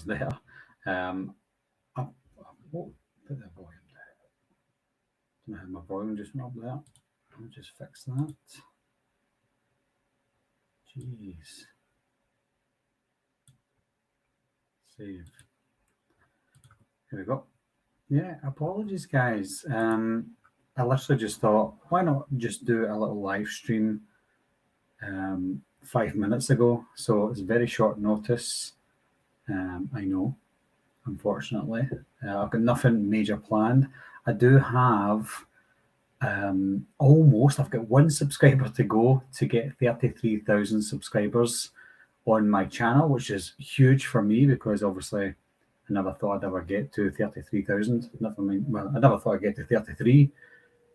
was there. I put the volume down. I don't know how my volume just went up there. I'll just fix that. Jeez. Save. Here we go. Yeah, apologies, guys. I literally just thought, why not just do a little live stream 5 minutes ago? So it's very short notice. I know, unfortunately. I've got nothing major planned. I do have I've got 1 subscriber to go to get 33,000 subscribers on my channel, which is huge for me because obviously I never thought I'd ever get to 33,000. Never mind. Well, I never thought I'd get to 33.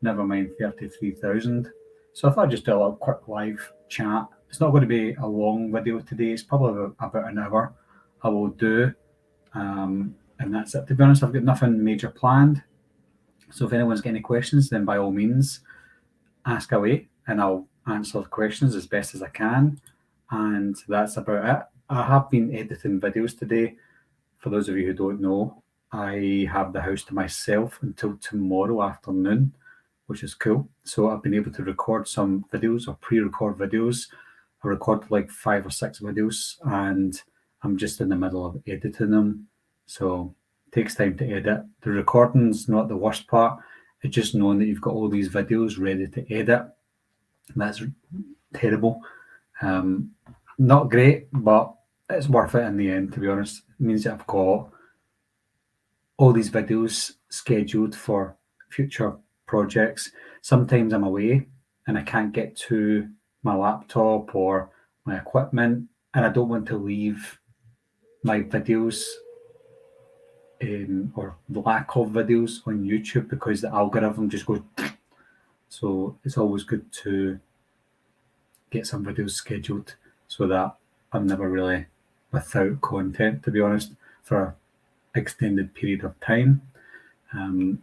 Never mind 33,000. So I thought I'd just do a little quick live chat. It's not going to be a long video today. It's probably about an hour I will do. And that's it. To be honest, I've got nothing major planned. So if anyone's got any questions, then by all means, ask away and I'll answer the questions as best as I can. And that's about it. I have been editing videos today. For those of you who don't know, I have the house to myself until tomorrow afternoon, which is cool. So I've been able to record some videos or pre-record videos. I recorded like 5 or 6 videos and I'm just in the middle of editing them. So it takes time to edit. The recording's not the worst part. It's just knowing that you've got all these videos ready to edit. That's terrible. Not great, but it's worth it in the end, to be honest. It means that I've got all these videos scheduled for future projects. Sometimes I'm away and I can't get to my laptop or my equipment, and I don't want to leave my videos or lack of videos on YouTube because the algorithm just goes. So it's always good to get some videos scheduled so that I'm never really without content, to be honest, for an extended period of time.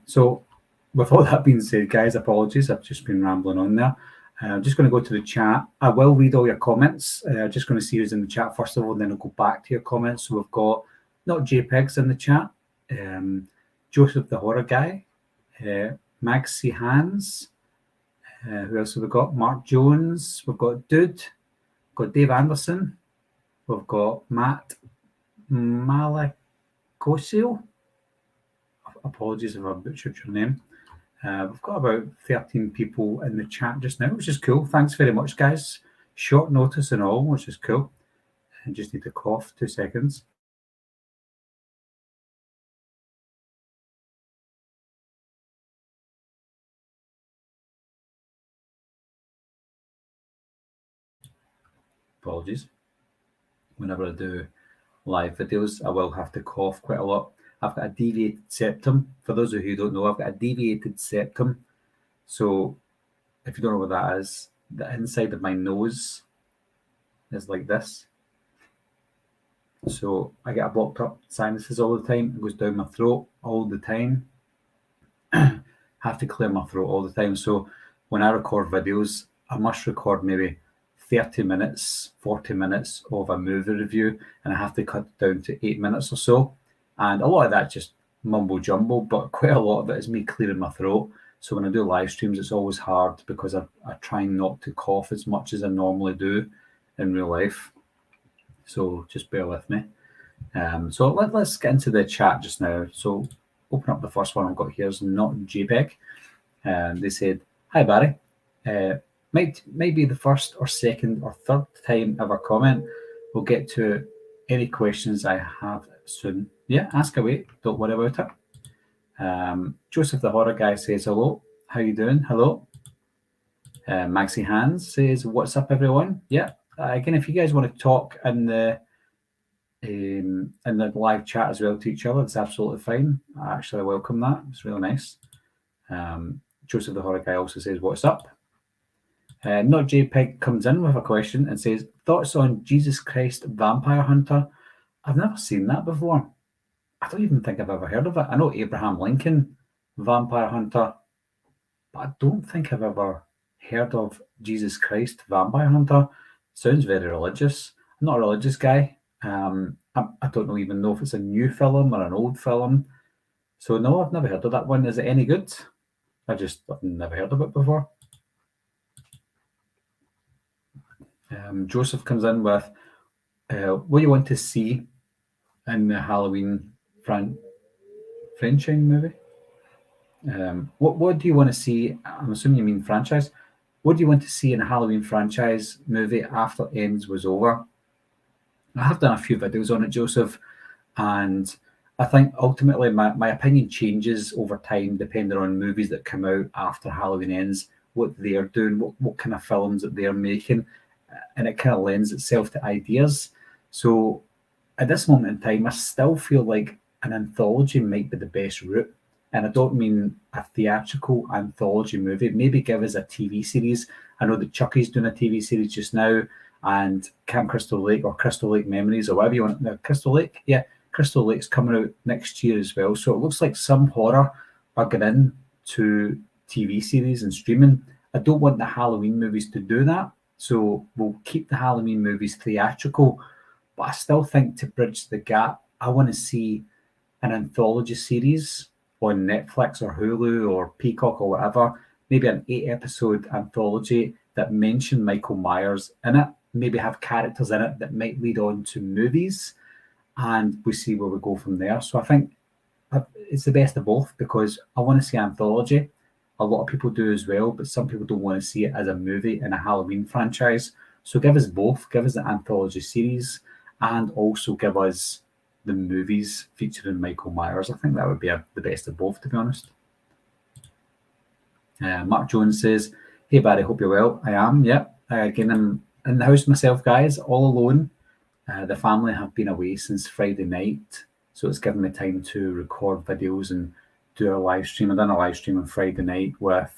So with all that being said, guys, apologies, I've just been rambling on there. I'm just going to go to the chat. I will read all your comments. Just going to see who's in the chat first of all, and then I'll go back to your comments. So we've got not JPEGs in the chat. Joseph the Horror Guy, Maxi Hands. Who else have we got? Mark Jones. We've got Dude. We've got Dave Anderson. We've got Matt Malakosio. Apologies if I butchered your name. We've got about 13 people in the chat just now, which is cool. Thanks very much, guys. Short notice and all, which is cool. I just need to cough 2 seconds. Apologies. Whenever I do live videos, I will have to cough quite a lot. I've got a deviated septum. For those of you who don't know, I've got a deviated septum. So if you don't know what that is, the inside of my nose is like this. So I get a blocked up sinuses all the time. It goes down my throat all the time. Have to clear my throat all the time. So when I record videos, I must record maybe 30 minutes, 40 minutes of a movie review, and I have to cut it down to 8 minutes or so. And a lot of that just mumble jumble, but quite a lot of it is me clearing my throat. So when I do live streams, it's always hard because I try not to cough as much as I normally do in real life. So just bear with me. So let's get into the chat just now. So open up the first one I've got here is not JPEG. They said, "Hi Barry, might be the first or second or third time ever comment. We'll get to any questions I have soon. Yeah, ask away. Don't worry about it." Joseph the Horror Guy says hello. How you doing? Hello. Maxi Hands says, "What's up, everyone?" Yeah. Again, if you guys want to talk in the live chat as well to each other, it's absolutely fine. I actually welcome that. It's really nice. Joseph the Horror Guy also says, "What's up?" Not JPEG comes in with a question and says, "Thoughts on Jesus Christ Vampire Hunter?" I've never seen that before. I don't even think I've ever heard of it. I know Abraham Lincoln Vampire Hunter, but I don't think I've ever heard of Jesus Christ Vampire Hunter. Sounds very religious. I'm not a religious guy. I don't even know if it's a new film or an old film. So no, I've never heard of that one. Is it any good? I've never heard of it before. Joseph comes in with, what do you want to see in the Halloween franchise movie? What do you want to see? I'm assuming you mean franchise. What do you want to see in a Halloween franchise movie after Ends was over? I have done a few videos on it, Joseph, and I think ultimately my opinion changes over time depending on movies that come out after Halloween Ends, what they're doing, what kind of films that they're making, and it kind of lends itself to ideas. So at this moment in time, I still feel like an anthology might be the best route. And I don't mean a theatrical anthology movie. Maybe give us a TV series. I know that Chucky's doing a TV series just now, and Camp Crystal Lake or Crystal Lake Memories or whatever you want. No, Crystal Lake, yeah, Crystal Lake's coming out next year as well. So it looks like some horror are getting into TV series and streaming. I don't want the Halloween movies to do that. So we'll keep the Halloween movies theatrical, but I still think to bridge the gap, I want to see an anthology series on Netflix or Hulu or Peacock or whatever, maybe an 8-episode anthology that mention Michael Myers in it, maybe have characters in it that might lead on to movies, and we see where we go from there. So I think it's the best of both because I want to see anthology. A lot of people do as well, but some people don't want to see it as a movie in a Halloween franchise. So give us both. Give us the anthology series and also give us the movies featuring Michael Myers. I think that would be the best of both, to be honest. Mark Jones says, "Hey Barry, hope you're well." I am, yep. Again, I'm in the house myself, guys, all alone. The family have been away since Friday night, so it's given me time to record videos and do a live stream. I done a live stream on Friday night or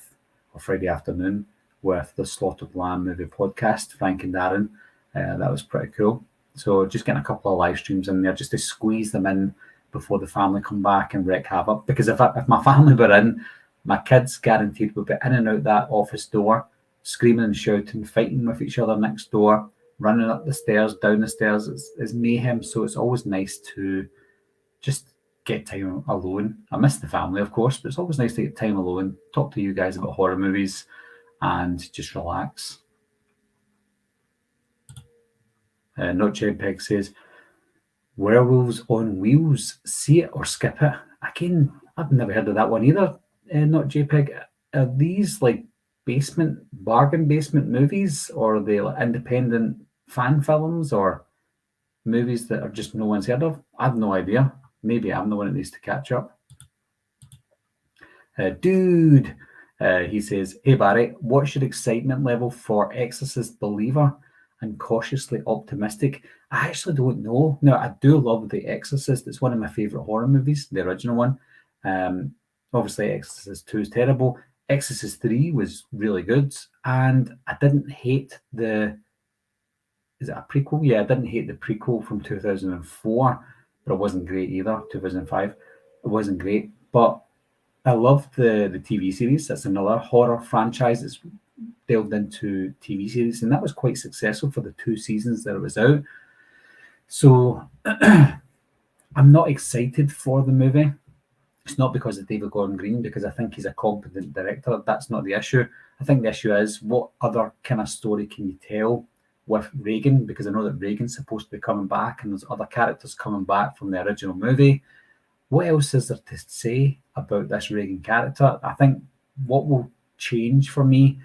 Friday afternoon with the Slaughtered Lamb movie podcast, Frank and Darren. That was pretty cool. So just getting a couple of live streams in there just to squeeze them in before the family come back and wreak havoc. Because if my family were in, my kids guaranteed would be in and out that office door, screaming and shouting, fighting with each other next door, running up the stairs, down the stairs. It's mayhem. So it's always nice to just get time alone. I miss the family, of course, but it's always nice to get time alone, talk to you guys about horror movies, and just relax. Not JPEG says, Werewolves on Wheels, see it or skip it. Again, I've never heard of that one either. Not JPEG. Are these like bargain basement movies, or are they like independent fan films or movies that are just no one's heard of? I have no idea. Maybe I'm the one that needs to catch up. Dude, he says, "Hey Barry, what's your excitement level for Exorcist Believer and Cautiously Optimistic?" I actually don't know. No, I do love The Exorcist. It's one of my favorite horror movies, the original one. Obviously, Exorcist 2 is terrible. Exorcist 3 was really good, and I didn't hate is it a prequel? Yeah, I didn't hate the prequel from 2004, but it wasn't great either. 2005, it wasn't great, but I loved the TV series. That's another horror franchise that's delved into TV series, and that was quite successful for the 2 seasons that it was out. So I'm not excited for the movie. It's not because of David Gordon Green, because I think he's a competent director. That's not the issue. I think the issue is what other kind of story can you tell with Reagan, because I know that Reagan's supposed to be coming back and there's other characters coming back from the original movie. What else is there to say about this Reagan character? I think what will change for me,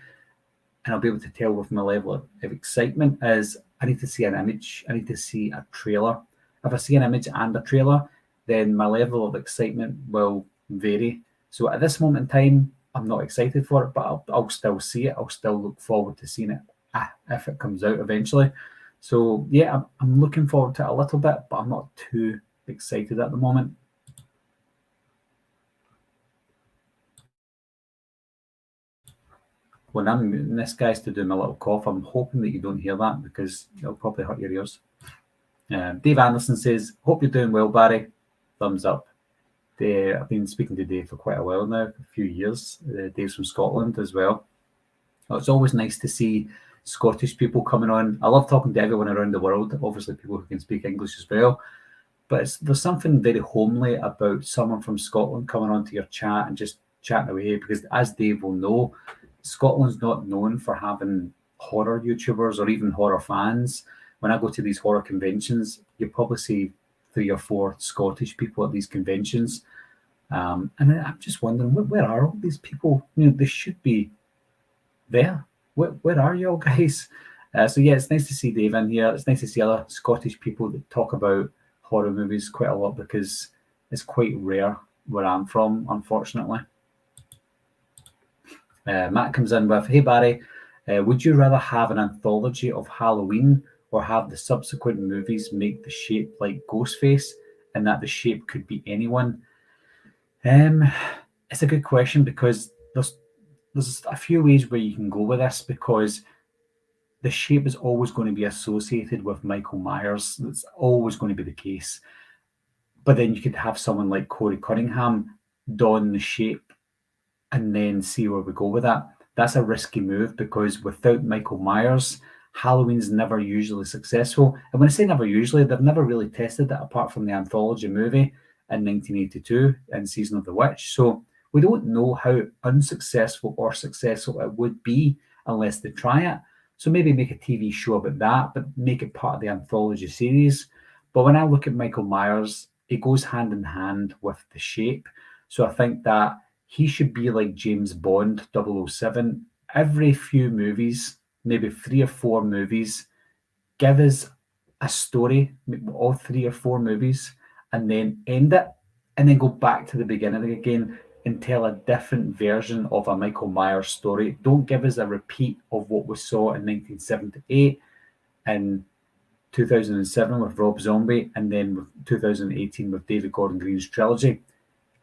and I'll be able to tell with my level of excitement, is I need to see an image. I need to see a trailer. If I see an image and a trailer, then my level of excitement will vary. So at this moment in time, I'm not excited for it, but I'll still see it. I'll still look forward to seeing it if it comes out eventually. So yeah, I'm looking forward to it a little bit, but I'm not too excited at the moment. When I'm muting this, guys, to do my little cough, I'm hoping that you don't hear that because it'll probably hurt your ears. Dave Anderson says, "Hope you're doing well, Barry." Thumbs up. I've been speaking to Dave for quite a while now, a few years. Dave's from Scotland as well. It's always nice to see Scottish people coming on. I love talking to everyone around the world, obviously people who can speak English as well. but there's something very homely about someone from Scotland coming onto your chat and just chatting away, because as Dave will know, Scotland's not known for having horror YouTubers or even horror fans. When I go to these horror conventions, you probably see 3 or 4 Scottish people at these conventions. And I'm just wondering, where are all these people? They should be there. Where are you all, guys? So yeah, it's nice to see Dave in here. It's nice to see other Scottish people that talk about horror movies quite a lot, because it's quite rare where I'm from, unfortunately. Matt comes in with, hey Barry, would you rather have an anthology of Halloween or have the subsequent movies make the shape like Ghostface, and that the shape could be anyone? It's a good question, because there's a few ways where you can go with this, because the shape is always going to be associated with Michael Myers. That's always going to be the case. But then you could have someone like Corey Cunningham don the shape and then see where we go with that. That's a risky move, because without Michael Myers, Halloween's never usually successful. And when I say never usually, they've never really tested it apart from the anthology movie in 1982 in Season of the Witch. So we don't know how unsuccessful or successful it would be unless they try it. So maybe make a TV show about that, but make it part of the anthology series. But when I look at Michael Myers, it goes hand in hand with the shape. So I think that he should be like James Bond 007. Every few movies, maybe 3 or 4 movies, give us a story, all 3 or 4 movies, and then end it, and then go back to the beginning again and tell a different version of a Michael Myers story. Don't give us a repeat of what we saw in 1978 and 2007 with Rob Zombie, and then with 2018 with David Gordon Green's trilogy.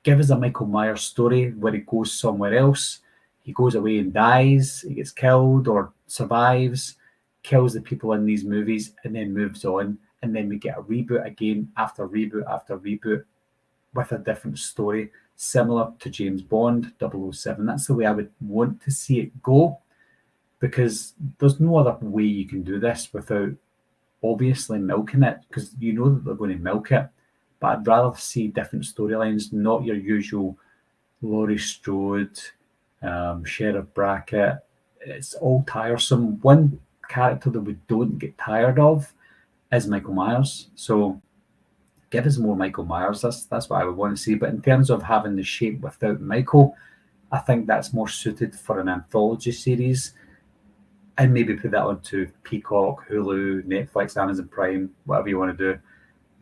Give us a Michael Myers story where he goes somewhere else. He goes away and dies, he gets killed or survives, kills the people in these movies, and then moves on. And then we get a reboot again after reboot after reboot with a different story, similar to James Bond 007. That's the way I would want to see it go, because there's no other way you can do this without obviously milking it, because you know that they're going to milk it. But I'd rather see different storylines, not your usual Laurie Strode, Sheriff Brackett. It's all tiresome. One character that we don't get tired of is Michael Myers. So give us more Michael Myers. That's what I would want to see. But in terms of having the shape without Michael, I think that's more suited for an anthology series, and maybe put that onto Peacock, Hulu, Netflix, Amazon Prime, whatever you want to do.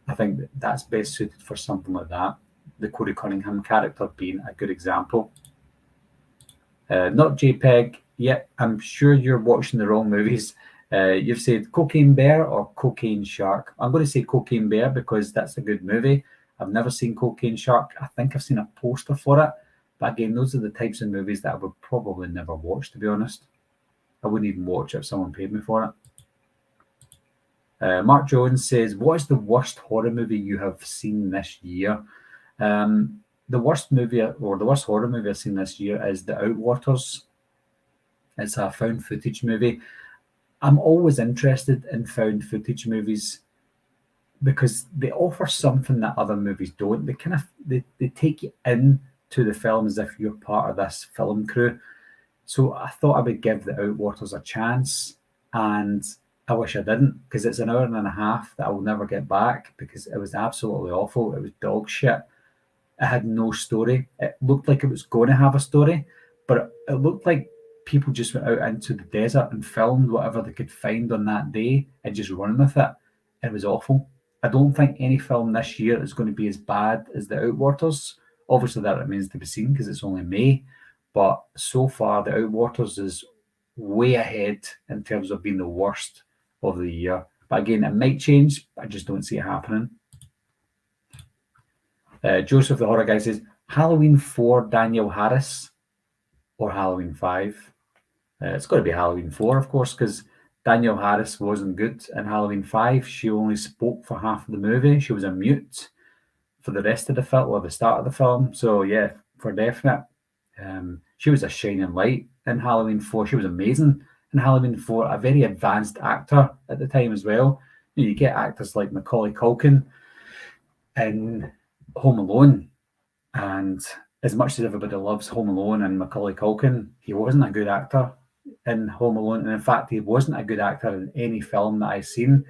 I think that's best suited for something like that. The Corey Cunningham character being a good example. Not JPEG. Yeah, I'm sure you're watching the wrong movies. You've said Cocaine Bear or Cocaine Shark. I'm going to say Cocaine Bear because that's a good movie. I've never seen Cocaine Shark. I think I've seen a poster for it. But again, those are the types of movies that I would probably never watch, to be honest. I wouldn't even watch it if someone paid me for it. Mark Jones says, what is the worst horror movie you have seen this year? The worst movie, or the worst horror movie I've seen this year, is The Outwaters. It's a found footage movie. I'm always interested in found footage movies because they offer something that other movies don't. They take you into the film as if you're part of this film crew. So I thought I would give The Outwaters a chance, and I wish I didn't, because it's an hour and a half that I will never get back, because it was absolutely awful. It was dog shit. It had no story. It looked like it was going to have a story, but it looked like people just went out into the desert and filmed whatever they could find on that day and just run with it. It was awful. I don't think any film this year is going to be as bad as The Outwaters. Obviously, that remains to be seen because it's only May. But so far, The Outwaters is way ahead in terms of being the worst of the year. But again, it might change. I just don't see it happening. Joseph the Horror Guy says, Halloween 4 Danielle Harris or Halloween 5? It's got to be Halloween 4, of course, because Danielle Harris wasn't good in Halloween 5. She only spoke for half of the movie. She was a mute for the rest of the film, or the start of the film. So, yeah, for definite. She was a shining light in Halloween 4. She was amazing in Halloween 4. A very advanced actor at the time as well. You get actors like Macaulay Culkin, in Home Alone. And as much as everybody loves Home Alone and Macaulay Culkin, he wasn't a good actor in Home Alone. And in fact, he wasn't a good actor in any film that I've seen.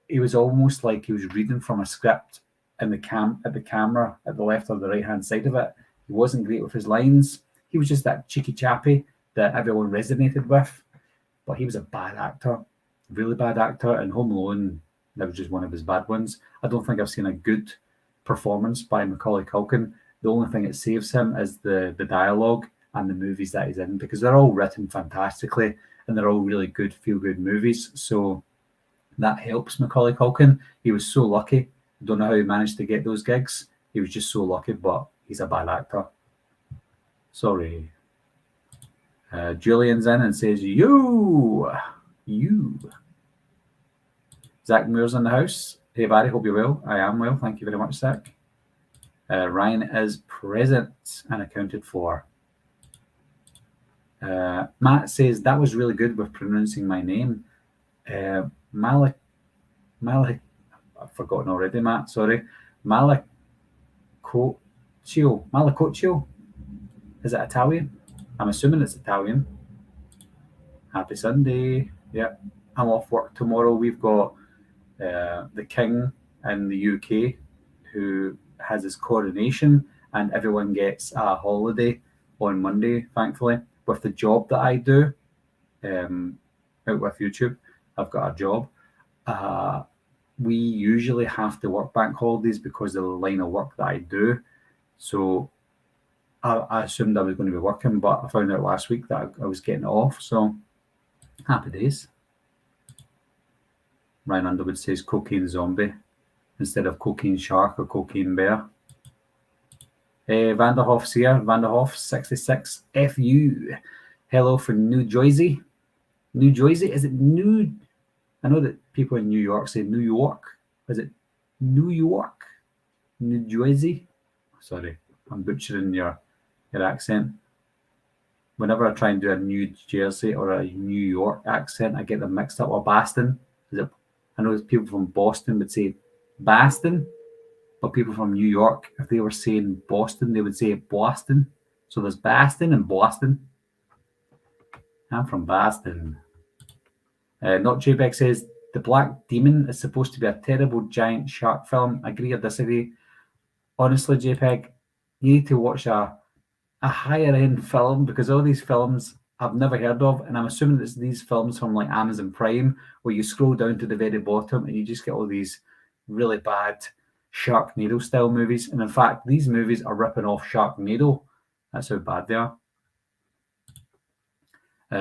He was almost like he was reading from a script in at the camera at the left or the right hand side of it. He wasn't great with his lines. He was just that cheeky chappy that everyone resonated with. But he was a bad actor, really bad actor. And Home Alone, that was just one of his bad ones. I don't think I've seen a good performance by Macaulay Culkin. The only thing that saves him is the dialogue and the movies that he's in, because they're all written fantastically and they're all really good, feel-good movies. So that helps Macaulay Culkin. He was so lucky. I don't know how he managed to get those gigs. He was just so lucky, but he's a bad actor. Sorry. Julian's in and says, you. Zach Moore's in the house. Hey, Barry, hope you're well. I am well. Thank you very much, Zach. Ryan is present and accounted for. Matt says, that was really good with pronouncing my name. Malik, I've forgotten already, Matt, sorry. Malacoccio. Is it Italian? I'm assuming it's Italian. Happy Sunday. Yeah, I'm off work tomorrow. We've got the King in the UK who has his coronation, and everyone gets a holiday on Monday, thankfully. With the job that I do, out with YouTube, I've got a job. We usually have to work bank holidays because of the line of work that I do. So I assumed I was going to be working, but I found out last week that I was getting it off. So happy days. Ryan Underwood says cocaine zombie instead of cocaine shark or cocaine bear. Vanderhoff's here. Vanderhoff 66 FU. Hello from New Jersey. New Jersey? Is it New? I know that people in New York say New York. Is it New York? New Jersey? Sorry, I'm butchering your accent. Whenever I try and do a New Jersey or a New York accent, I get them mixed up. Or Boston. I know people from Boston would say Boston, but people from New York, if they were saying Boston, they would say Boston. So there's Boston and Boston. I'm from Boston. Not JPEG says, The Black Demon is supposed to be a terrible giant shark film. Agree or disagree? Honestly, JPEG, you need to watch a higher end film, because all these films I've never heard of, and I'm assuming it's these films from like Amazon Prime where you scroll down to the very bottom and you just get all these really bad Sharknado style movies. And in fact, these movies are ripping off Sharknado. That's how bad they are.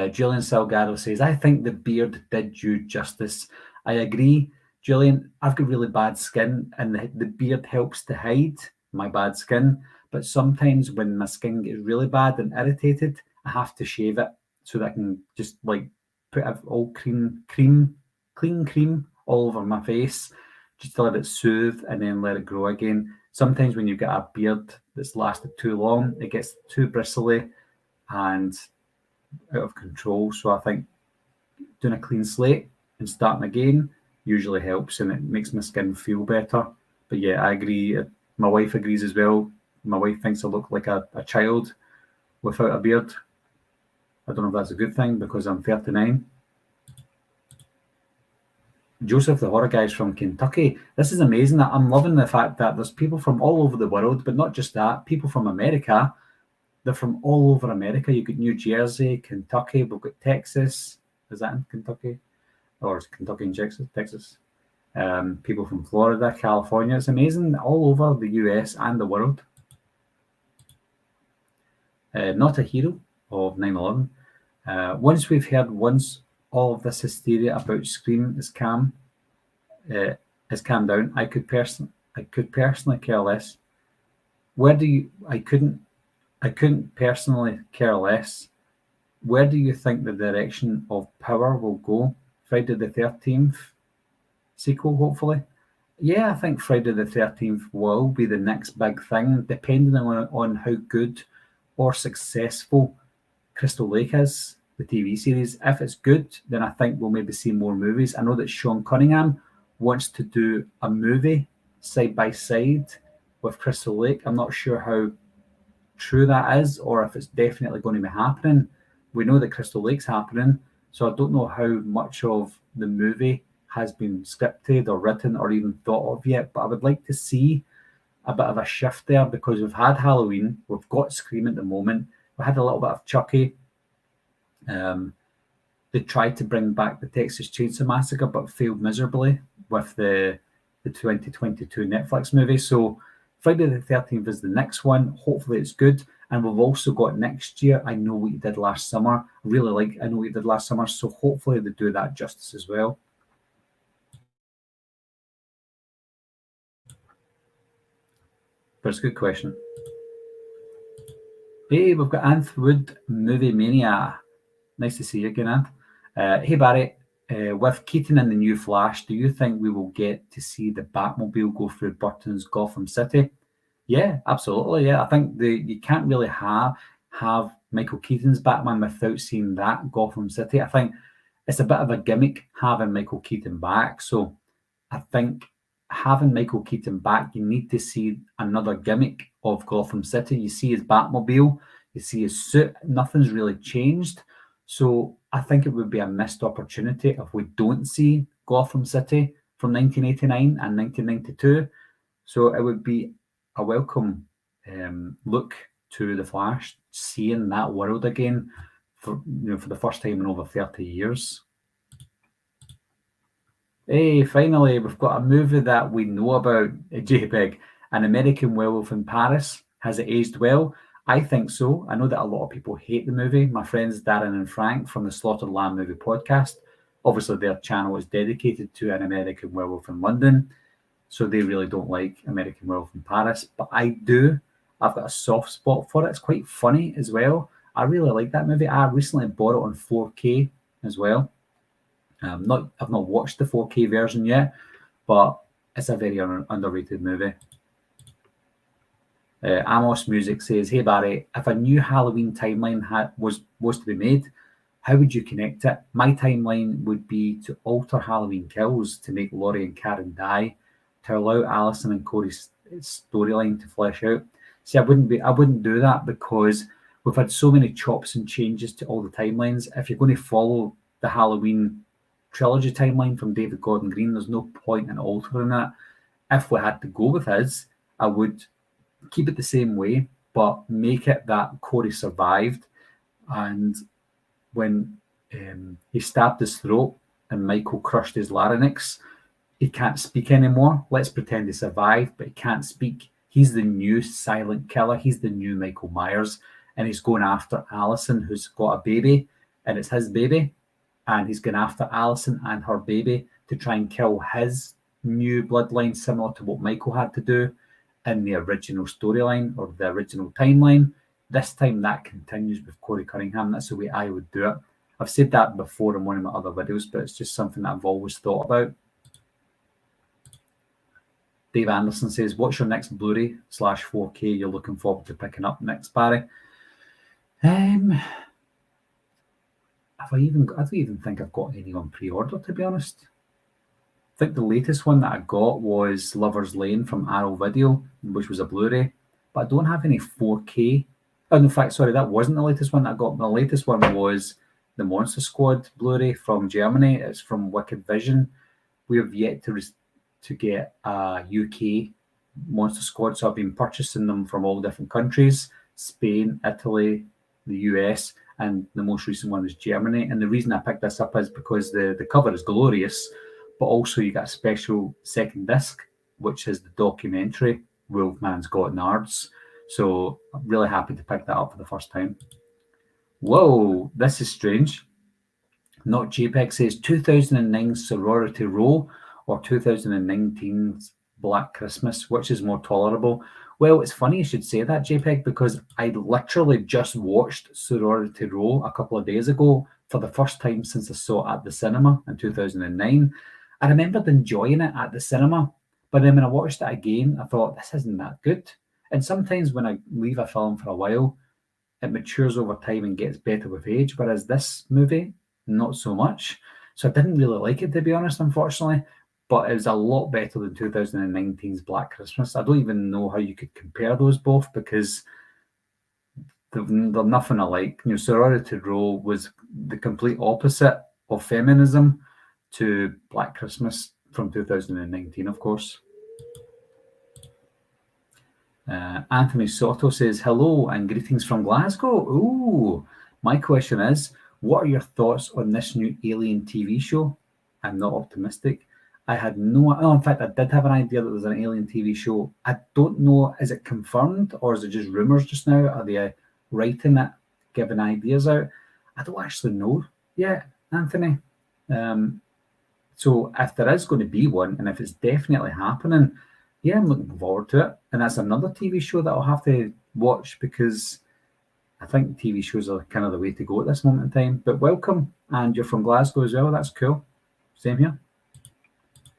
Julian Salgado says, I think the beard did you justice. I agree, Julian. I've got really bad skin, and the beard helps to hide my bad skin. But sometimes when my skin gets really bad and irritated, I have to shave it so that I can just like put all clean cream all over my face, just to let it soothe and then let it grow again. Sometimes when you've got a beard that's lasted too long, it gets too bristly and out of control. So I think doing a clean slate and starting again usually helps, and it makes my skin feel better. But yeah, I agree. My wife agrees as well. My wife thinks I look like a child without a beard. I don't know if that's a good thing because I'm 39. Joseph, the horror guy, is from Kentucky. This is amazing. I'm loving the fact that there's people from all over the world, but not just that, people from America. They're from all over America. You've got New Jersey, Kentucky, we've got Texas. Is that in Kentucky? Or is Kentucky in Texas? People from Florida, California. It's amazing. All over the US and the world. Not a hero of 9/11. Once we've heard all of this hysteria about Scream is calmed down, I could personally care less. I couldn't personally care less. Where do you think the direction of Power will go? Friday the 13th sequel, hopefully. Yeah, I think Friday the 13th will be the next big thing, depending on how good or successful Crystal Lake is, the TV series. If it's good, then I think we'll maybe see more movies. I know that Sean Cunningham wants to do a movie side by side with Crystal Lake. I'm not sure how true that is or if it's definitely going to be happening. We know that Crystal Lake's happening, so I don't know how much of the movie has been scripted or written or even thought of yet, but I would like to see a bit of a shift there because we've had Halloween, we've got Scream at the moment, we had a little bit of Chucky. They tried to bring back the Texas Chainsaw Massacre but failed miserably with the 2022 Netflix movie. So Friday the 13th is the next one. Hopefully it's good. And we've also got next year, I Know What You Did Last Summer. I really like I Know What You Did Last Summer. So hopefully they do that justice as well. But it's a good question. Hey, we've got Anth Wood, Movie Mania. Nice to see you again, Anth. Hey, Barry. With Keaton in the new Flash, do you think we will get to see the Batmobile go through Burton's Gotham City? Yeah, absolutely. Yeah, I think you can't really have Michael Keaton's Batman without seeing that Gotham City. I think it's a bit of a gimmick having Michael Keaton back. So I think having Michael Keaton back, you need to see another gimmick of Gotham City. You see his Batmobile, you see his suit, nothing's really changed. So I think it would be a missed opportunity if we don't see Gotham City from 1989 and 1992. So it would be a welcome look to the Flash, seeing that world again for the first time in over 30 years. Hey, finally, we've got a movie that we know about, JPEG. An American Werewolf in Paris. Has it aged well? I think so. I know that a lot of people hate the movie. My friends Darren and Frank from the Slaughtered Lamb Movie Podcast, obviously their channel is dedicated to An American Werewolf in London, so they really don't like American Werewolf in Paris. But I do. I've got a soft spot for it. It's quite funny as well. I really like that movie. I recently bought it on 4K as well. I've not watched the 4K version yet, but it's a very underrated movie. Amos Music says, "Hey Barry, if a new Halloween timeline was to be made, how would you connect it? My timeline would be to alter Halloween Kills to make Laurie and Karen die, to allow Alison and Corey's storyline to flesh out. See, I wouldn't do that because we've had so many chops and changes to all the timelines. If you're going to follow the Halloween trilogy timeline from David Gordon Green, there's no point in altering it. If we had to go with his, I would keep it the same way, but make it that Corey survived, and when he stabbed his throat and Michael crushed his larynx, he can't speak anymore. Let's pretend he survived, but he can't speak. He's the new silent killer. He's the new Michael Myers, and he's going after Alison, who's got a baby, and it's his baby, and he's going after Alison and her baby to try and kill his new bloodline, similar to what Michael had to do in the original storyline or the original timeline. This time that continues with Corey Cunningham. That's the way I would do it. I've said that before in one of my other videos, but it's just something that I've always thought about. Dave Anderson says, "What's your next Blu-ray / 4K you're looking forward to picking up next, Barry?" I don't even think I've got any on pre-order, to be honest. I think the latest one that I got was Lover's Lane from Arrow Video, which was a Blu-ray, but I don't have any 4K. Oh, in fact, sorry, that wasn't the latest one that I got. The latest one was the Monster Squad Blu-ray from Germany. It's from Wicked Vision. We have yet to get a UK Monster Squad, so I've been purchasing them from all different countries: Spain, Italy, the US, and the most recent one is Germany. And the reason I picked this up is because the cover is glorious, but also you got a special second disc, which is the documentary Wolfman's Got Nards. So I'm really happy to pick that up for the first time. Whoa, this is strange. Not JPEG says 2009 Sorority Row or 2019's Black Christmas, which is more tolerable? Well, it's funny you should say that, JPEG, because I literally just watched Sorority Row a couple of days ago for the first time since I saw it at the cinema in 2009. I remembered enjoying it at the cinema, but then when I watched it again, I thought, this isn't that good. And sometimes when I leave a film for a while, it matures over time and gets better with age, whereas this movie, not so much. So I didn't really like it, to be honest, unfortunately. but it was a lot better than 2019's Black Christmas. I don't even know how you could compare those both because they're nothing alike. Sorority Row was the complete opposite of feminism to Black Christmas from 2019, of course. Anthony Soto says, hello and greetings from Glasgow. Ooh, my question is, what are your thoughts on this new Alien TV show? I'm not optimistic. I had in fact, I did have an idea that there's an Alien TV show. I don't know, is it confirmed or is it just rumours just now? Are they writing it, giving ideas out? I don't actually know yet, Anthony. So if there is going to be one, and if it's definitely happening, yeah, I'm looking forward to it. And that's another TV show that I'll have to watch because I think TV shows are kind of the way to go at this moment in time. But welcome, and you're from Glasgow as well. That's cool. Same here.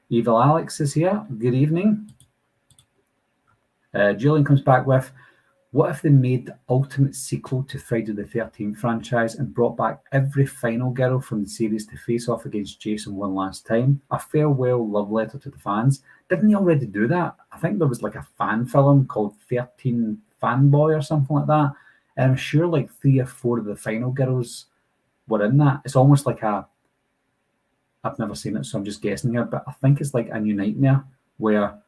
Evil Alex is here. Good evening. Julian comes back with, what if they made the ultimate sequel to Friday the 13th franchise and brought back every final girl from the series to face off against Jason one last time? A farewell love letter to the fans. Didn't they already do that? I think there was like a fan film called 13 Fanboy or something like that. And I'm sure like 3 or 4 of the final girls were in that. It's almost like I've never seen it, so I'm just guessing here, but I think it's like A New Nightmare where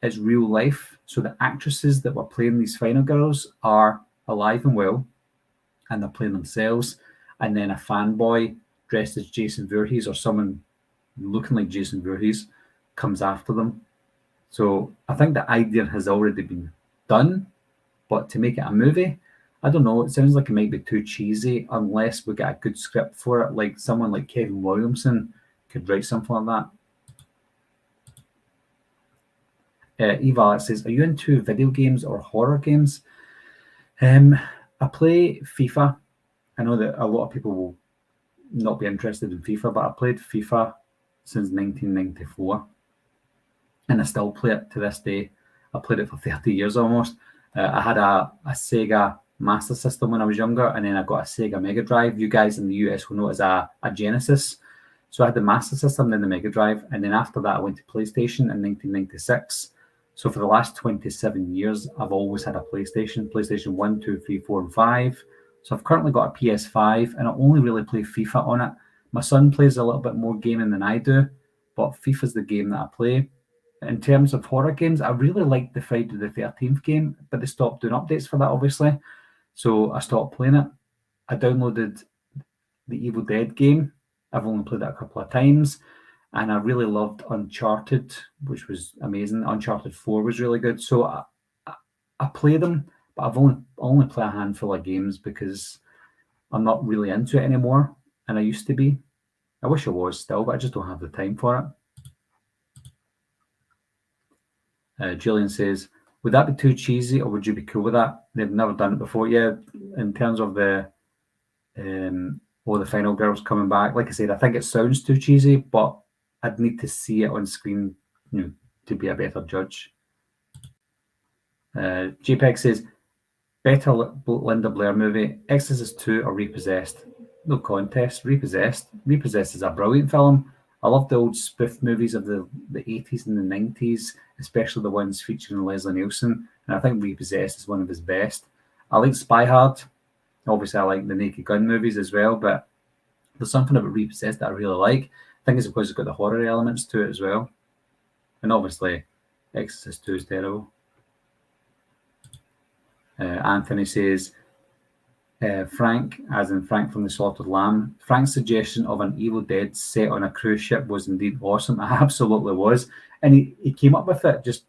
it's real life. So the actresses that were playing these final girls are alive and well, and they're playing themselves. And then a fanboy dressed as Jason Voorhees or someone looking like Jason Voorhees comes after them. So I think the idea has already been done, but to make it a movie, I don't know. It sounds like it might be too cheesy unless we get a good script for it. Like someone like Kevin Williamson could write something like that. Eva says, are you into video games or horror games? I play FIFA. I know that a lot of people will not be interested in FIFA, but I played FIFA since 1994. And I still play it to this day. I played it for 30 years almost. I had a Sega Master System when I was younger, and then I got a Sega Mega Drive. You guys in the US will know it as a Genesis. So I had the Master System, then the Mega Drive, and then after that I went to PlayStation in 1996. So for the last 27 years, I've always had a PlayStation 1, 2, 3, 4, and 5. So I've currently got a PS5, and I only really play FIFA on it. My son plays a little bit more gaming than I do, but FIFA's the game that I play. In terms of horror games, I really liked the Friday the 13th game, but they stopped doing updates for that, obviously. So I stopped playing it. I downloaded the Evil Dead game. I've only played it a couple of times. And I really loved Uncharted, which was amazing. Uncharted 4 was really good. So I play them, but I've only play a handful of games because I'm not really into it anymore. And I used to be. I wish I was still, but I just don't have the time for it. Julian says, would that be too cheesy or would you be cool with that? They've never done it before. Yeah, in terms of the final girls coming back. Like I said, I think it sounds too cheesy, but I'd need to see it on screen, to be a better judge. JPEG says, better Linda Blair movie, Exorcist 2 or Repossessed? No contest. Repossessed. Repossessed is a brilliant film. I love the old spoof movies of the 80s and the 90s, especially the ones featuring Leslie Nielsen. And I think Repossessed is one of his best. I like Spy Hard. Obviously, I like the Naked Gun movies as well, but there's something about Repossessed that I really like. I think it's because it's got the horror elements to it as well. And obviously, Exorcist 2 is terrible. Anthony says, Frank, as in Frank from the Slaughtered Lamb, Frank's suggestion of an Evil Dead set on a cruise ship was indeed awesome. It absolutely was. And he came up with it just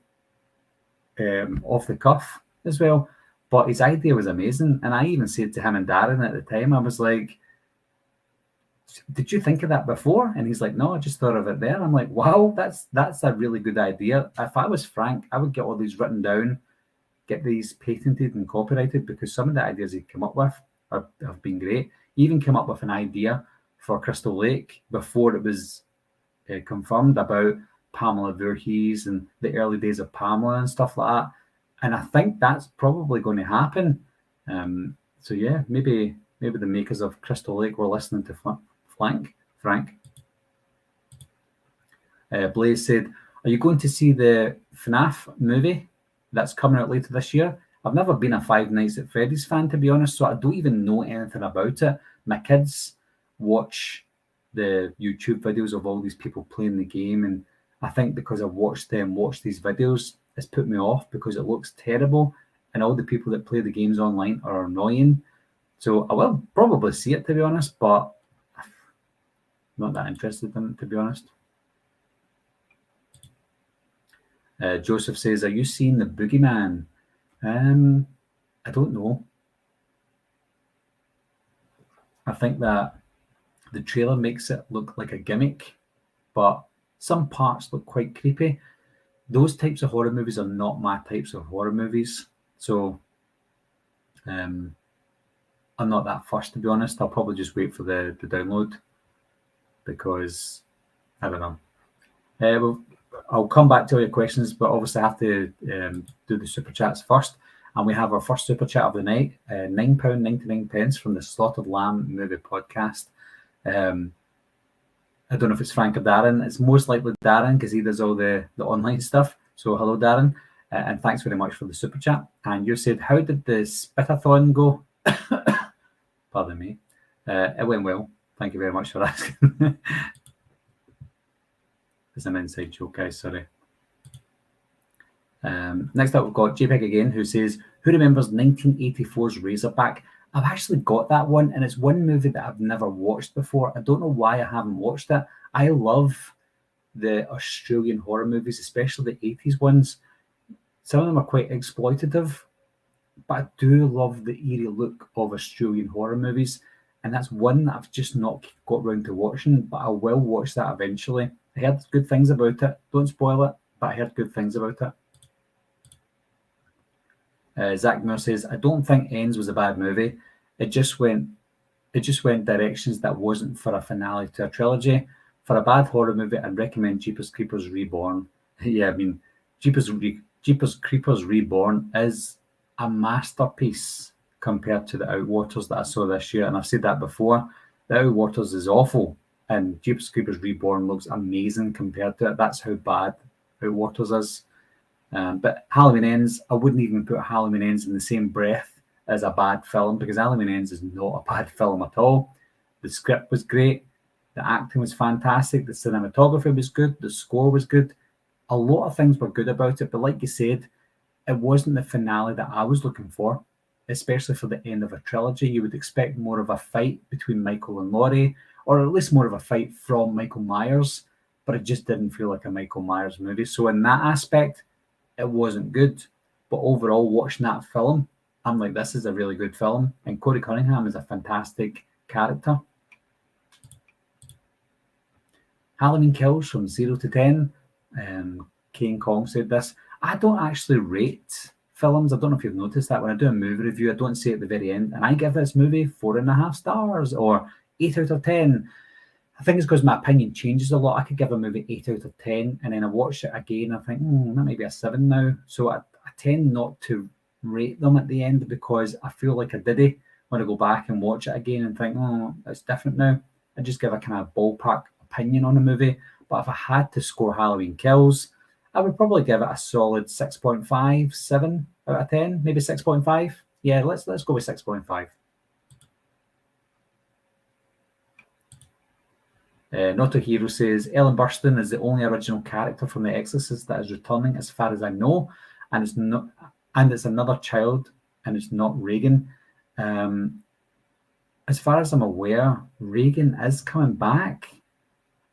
off the cuff as well. But his idea was amazing. And I even said to him and Darren at the time, I was like, did you think of that before? And he's like, no, I just thought of it there. I'm like, wow, that's a really good idea. If I was Frank, I would get all these written down, get these patented and copyrighted, because some of the ideas he come up with have been great. He even came up with an idea for Crystal Lake before it was confirmed about Pamela Voorhees and the early days of Pamela and stuff like that. And I think that's probably going to happen. So yeah, maybe the makers of Crystal Lake were listening to Frank. Blaze said, are you going to see the FNAF movie that's coming out later this year? I've never been a Five Nights at Freddy's fan, to be honest, so I don't even know anything about it. My kids watch the YouTube videos of all these people playing the game, and I think because I've watched them watch these videos, it's put me off because it looks terrible, and all the people that play the games online are annoying. So I will probably see it, to be honest, but I'm not that interested in it, to be honest. Joseph says, are you seeing the Boogeyman? I don't know. I think that the trailer makes it look like a gimmick, but some parts look quite creepy. Those types of horror movies are not my types of horror movies, so I'm not that fussed, to be honest. I'll probably just wait for the download because I don't know. Well, I'll come back to all your questions, but obviously I have to do the super chats first. And we have our first super chat of the night, £9.99 from the Slaughtered Lamb Movie Podcast. I don't know if it's Frank or Darren. It's most likely Darren because he does all the online stuff. So hello, Darren. And thanks very much for the super chat. And you said, how did the Spitathon go? Pardon me. It went well. Thank you very much for asking. It's an inside joke, guys. Sorry. Next up, we've got JPEG again, who says, who remembers 1984's Razorback? I've actually got that one, and it's one movie that I've never watched before. I don't know why I haven't watched it. I love the Australian horror movies, especially the 80s ones. Some of them are quite exploitative, but I do love the eerie look of Australian horror movies, and that's one that I've just not got round to watching, but I will watch that eventually. I heard good things about it. Don't spoil it, but I heard good things about it. Zach Moore says, I don't think Ends was a bad movie. It just went directions that wasn't for a finale to a trilogy. For a bad horror movie, I'd recommend Jeepers Creepers Reborn. Yeah, I mean, Jeepers Creepers Reborn is a masterpiece compared to the Outwaters that I saw this year. And I've said that before. The Outwaters is awful, and Jeepers Creepers Reborn looks amazing compared to it. That's how bad Outwaters is. But Halloween Ends, I wouldn't even put Halloween Ends in the same breath as a bad film, because Halloween Ends is not a bad film at all. The script was great. The acting was fantastic. The cinematography was good. The score was good. A lot of things were good about it. But like you said, it wasn't the finale that I was looking for, especially for the end of a trilogy. You would expect more of a fight between Michael and Laurie, or at least more of a fight from Michael Myers, but it just didn't feel like a Michael Myers movie. So in that aspect, it wasn't good. But overall, watching that film, I'm like, this is a really good film. And Corey Cunningham is a fantastic character. Halloween Kills from 0 to 10. King Kong said this. I don't actually rate films. I don't know if you've noticed that. When I do a movie review, I don't say at the very end, and I give this movie 4.5 stars or 8 out of 10. I think it's because my opinion changes a lot. I could give a movie 8 out of 10, and then I watch it again. I think, that might be a 7 now. So I tend not to rate them at the end because I feel like a diddy when I go back and watch it again and think, it's different now. I just give a kind of ballpark opinion on a movie. But if I had to score Halloween Kills, I would probably give it a solid 6.5, 7 out of 10, maybe 6.5. Yeah, let's go with 6.5. Not a Hero says, Ellen Burstyn is the only original character from The Exorcist that is returning as far as I know, and it's another child, and it's not Regan. As far as I'm aware, Regan is coming back.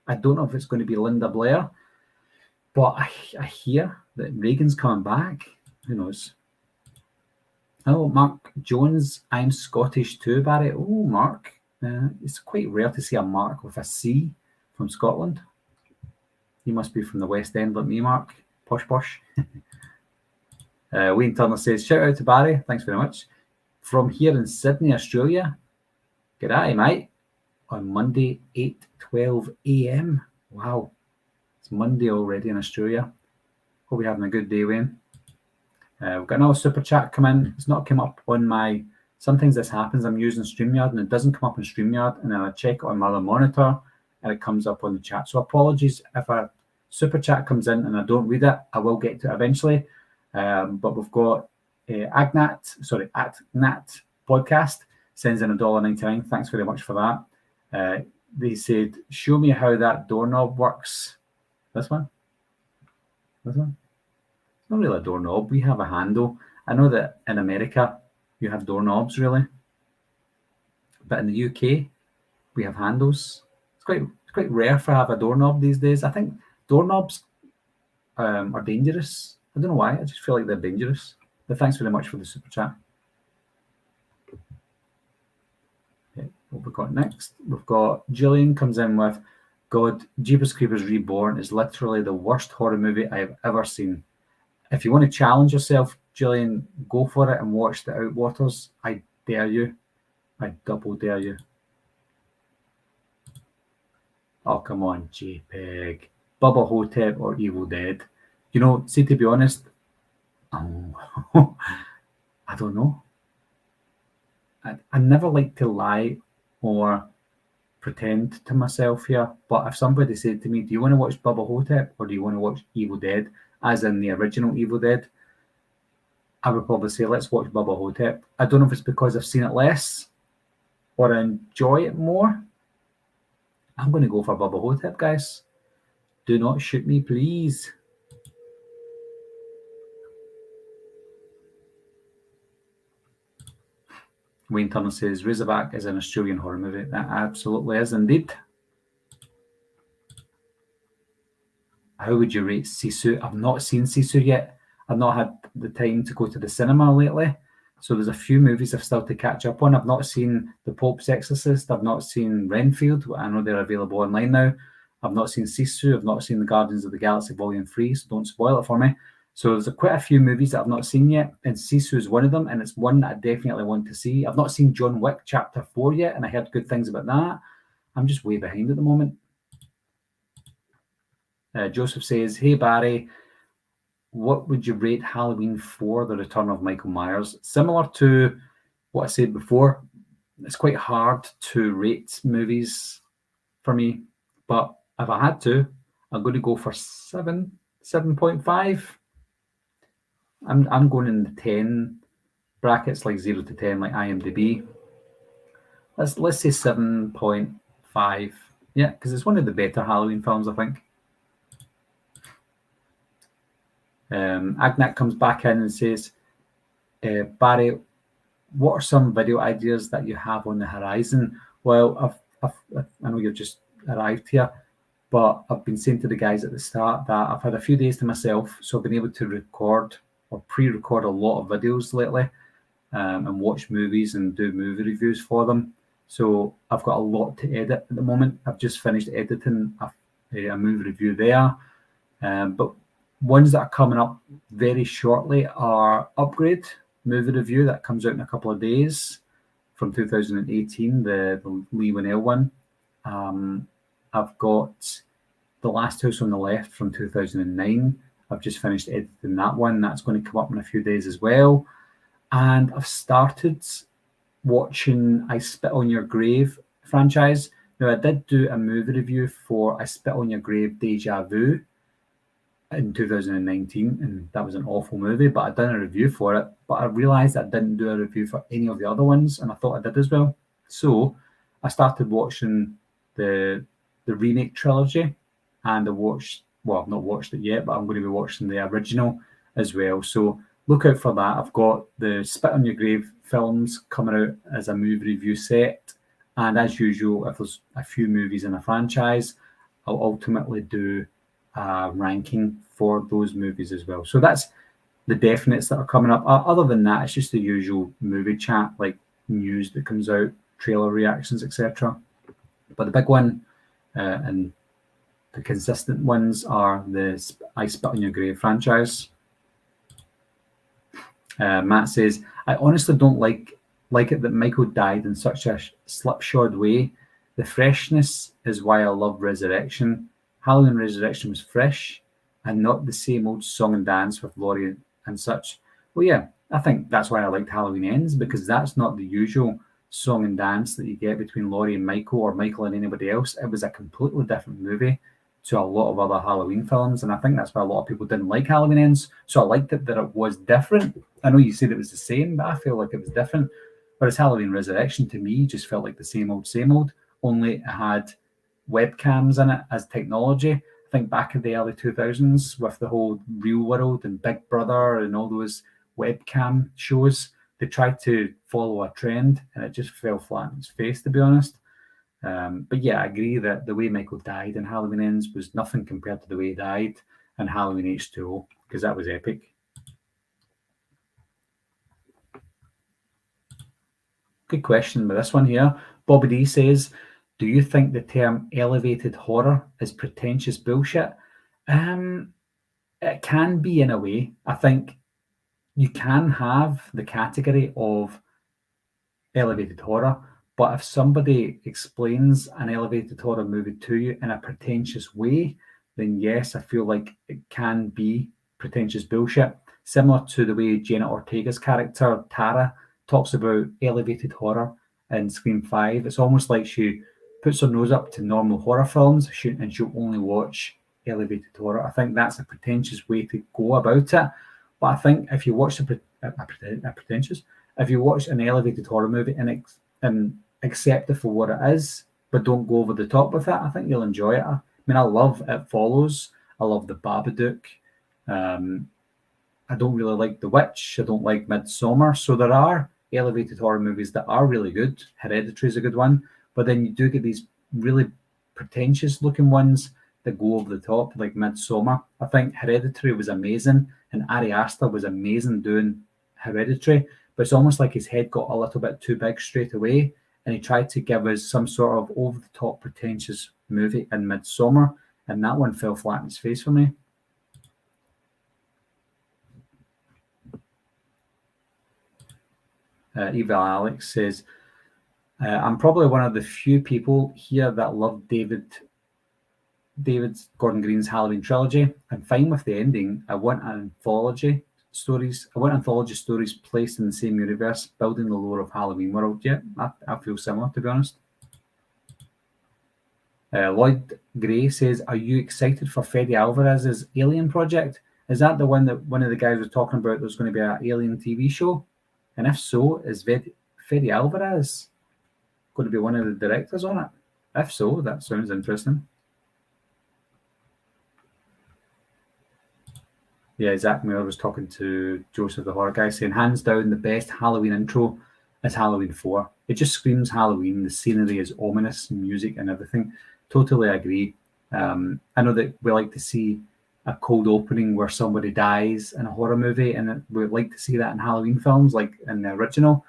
I don't know if it's going to be Linda Blair, but I hear that Regan's coming back. Who knows? Oh, Mark Jones, I'm Scottish too, Barry. Oh, Mark. It's quite rare to see a Mark with a C from Scotland. You must be from the West End like me, Mark. Posh, posh. Wayne Turner says, shout out to Barry. Thanks very much. From here in Sydney, Australia. G'day, mate. On Monday, 8:12 a.m. Wow. It's Monday already in Australia. Hope you're having a good day, Wayne. We've got another super chat come in. It's not come up on my... Sometimes this happens. I'm using StreamYard and it doesn't come up on StreamYard, and then I check on my other monitor and it comes up on the chat. So apologies if I super chat comes in and I don't read it, I will get to it eventually. But we've got at Nat Podcast sends in $1.99. Thanks very much for that. They said, show me how that doorknob works. This one? It's not really a doorknob. We have a handle. I know that in America you have doorknobs, really, but in the UK we have handles. It's quite rare for have a doorknob these days. I think doorknobs are dangerous. I don't know why. I just feel like they're dangerous. But thanks very much for the super chat. Okay, what we've got next? We've got Gillian comes in with, God, Jeepers Creepers Reborn is literally the worst horror movie I have ever seen. If you want to challenge yourself, Gillian, go for it and watch The Outwaters. I dare you. I double dare you. Oh, come on, JPEG. Bubba Hotep or Evil Dead. You know, see, to be honest, I don't know. I never like to lie or pretend to myself here, but if somebody said to me, do you want to watch Bubba Hotep or do you want to watch Evil Dead, as in the original Evil Dead, I would probably say, let's watch Bubba Hotep. I don't know if it's because I've seen it less or I enjoy it more. I'm going to go for Bubba Hotep, guys. Do not shoot me, please. Wayne Turner says, Razorback is an Australian horror movie. That absolutely is indeed. How would you rate Sisu? I've not seen Sisu yet. I've not had the time to go to the cinema lately. So there's a few movies I've still to catch up on. I've not seen The Pope's Exorcist. I've not seen Renfield. I know they're available online now. I've not seen Sisu. I've not seen The Guardians of the Galaxy Volume 3, so don't spoil it for me. So there's quite a few movies that I've not seen yet, and Sisu is one of them, and it's one that I definitely want to see. I've not seen John Wick Chapter 4 yet, and I heard good things about that. I'm just way behind at the moment. Joseph says, hey, Barry, what would you rate Halloween 4, The Return of Michael Myers? Similar to what I said before, it's quite hard to rate movies for me, but if I had to, I'm going to go for 7.5. I'm going in the 10 brackets, like 0 to 10, like IMDb. Let's say 7.5. Yeah, because it's one of the better Halloween films, I think. Agnak comes back in and says, Barry, what are some video ideas that you have on the horizon? Well, I know you've just arrived here, but I've been saying to the guys at the start that I've had a few days to myself, so I've been able to record or pre-record a lot of videos lately, and watch movies and do movie reviews for them. So I've got a lot to edit at the moment. I've just finished editing a movie review there, but ones that are coming up very shortly are Upgrade movie review that comes out in a couple of days from 2018, the Lee Winnell one. I've got The Last House on the Left from 2009. I've just finished editing that one. That's going to come up in a few days as well. And I've started watching I Spit on Your Grave franchise. Now, I did do a movie review for I Spit on Your Grave Deja Vu in 2019, and that was an awful movie, but I'd done a review for it. But I realised I didn't do a review for any of the other ones, and I thought I did as well. So I started watching the remake trilogy, and I've not watched it yet, but I'm going to be watching the original as well. So look out for that. I've got the Spit on Your Grave films coming out as a movie review set, and as usual, if there's a few movies in a franchise, I'll ultimately do a ranking for those movies as well. So that's the definites that are coming up. Other than that, it's just the usual movie chat, like news that comes out, trailer reactions, etc. But the big one and the consistent ones are the I Spit on Your Grave franchise. Matt says, I honestly don't like it that Michael died in such a slipshod way. The freshness is why I love Resurrection. Halloween Resurrection was fresh and not the same old song and dance with Laurie and such. Well, yeah, I think that's why I liked Halloween Ends, because that's not the usual song and dance that you get between Laurie and Michael or Michael and anybody else. It was a completely different movie. to a lot of other Halloween films, and I think that's why a lot of people didn't like Halloween Ends. So I liked it that it was different. I know you said it was the same, but I feel like it was different. Whereas Halloween Resurrection to me just felt like the same old, only it had webcams in it as technology. I think back in the early 2000s with the whole Real World and Big Brother and all those webcam shows, they tried to follow a trend and it just fell flat on its face, to be honest. But yeah, I agree that the way Michael died in Halloween Ends was nothing compared to the way he died in Halloween H2O, because that was epic. Good question with this one here. Bobby D says, do you think the term elevated horror is pretentious bullshit? It can be in a way. I think you can have the category of elevated horror, but if somebody explains an elevated horror movie to you in a pretentious way, then yes, I feel like it can be pretentious bullshit. Similar to the way Jenna Ortega's character, Tara, talks about elevated horror in Scream 5. It's almost like she puts her nose up to normal horror films and she'll only watch elevated horror. I think that's a pretentious way to go about it. But I think if you watch pretentious, if you watch an elevated horror movie and accept it for what it is, but don't go over the top with it, I think you'll enjoy it. I mean, I love It Follows. I love The Babadook. I don't really like The Witch. I don't like Midsommar. So there are elevated horror movies that are really good. Hereditary is a good one. But then you do get these really pretentious looking ones that go over the top, like Midsommar. I think Hereditary was amazing, and Ari Aster was amazing doing Hereditary. But it's almost like his head got a little bit too big straight away, and he tried to give us some sort of over-the-top pretentious movie in Midsommar, and that one fell flat in his face for me. Eva Alex says, I'm probably one of the few people here that love David Gordon Green's Halloween trilogy. I'm fine with the ending. I want anthology stories placed in the same universe, building the lore of Halloween world. Yeah, I feel similar, to be honest. Lloyd Gray says, are you excited for Fede Alvarez's Alien project? Is that the one that one of the guys was talking about? There's going to be an Alien TV show? And if so, is Fede Alvarez going to be one of the directors on it? If so, that sounds interesting. Yeah, Zach Miller was talking to Joseph the Horror Guy, saying, hands down, the best Halloween intro is Halloween 4. It just screams Halloween. The scenery is ominous, music and everything. Totally agree. I know that we like to see a cold opening where somebody dies in a horror movie, and we like to see that in Halloween films, like in the original.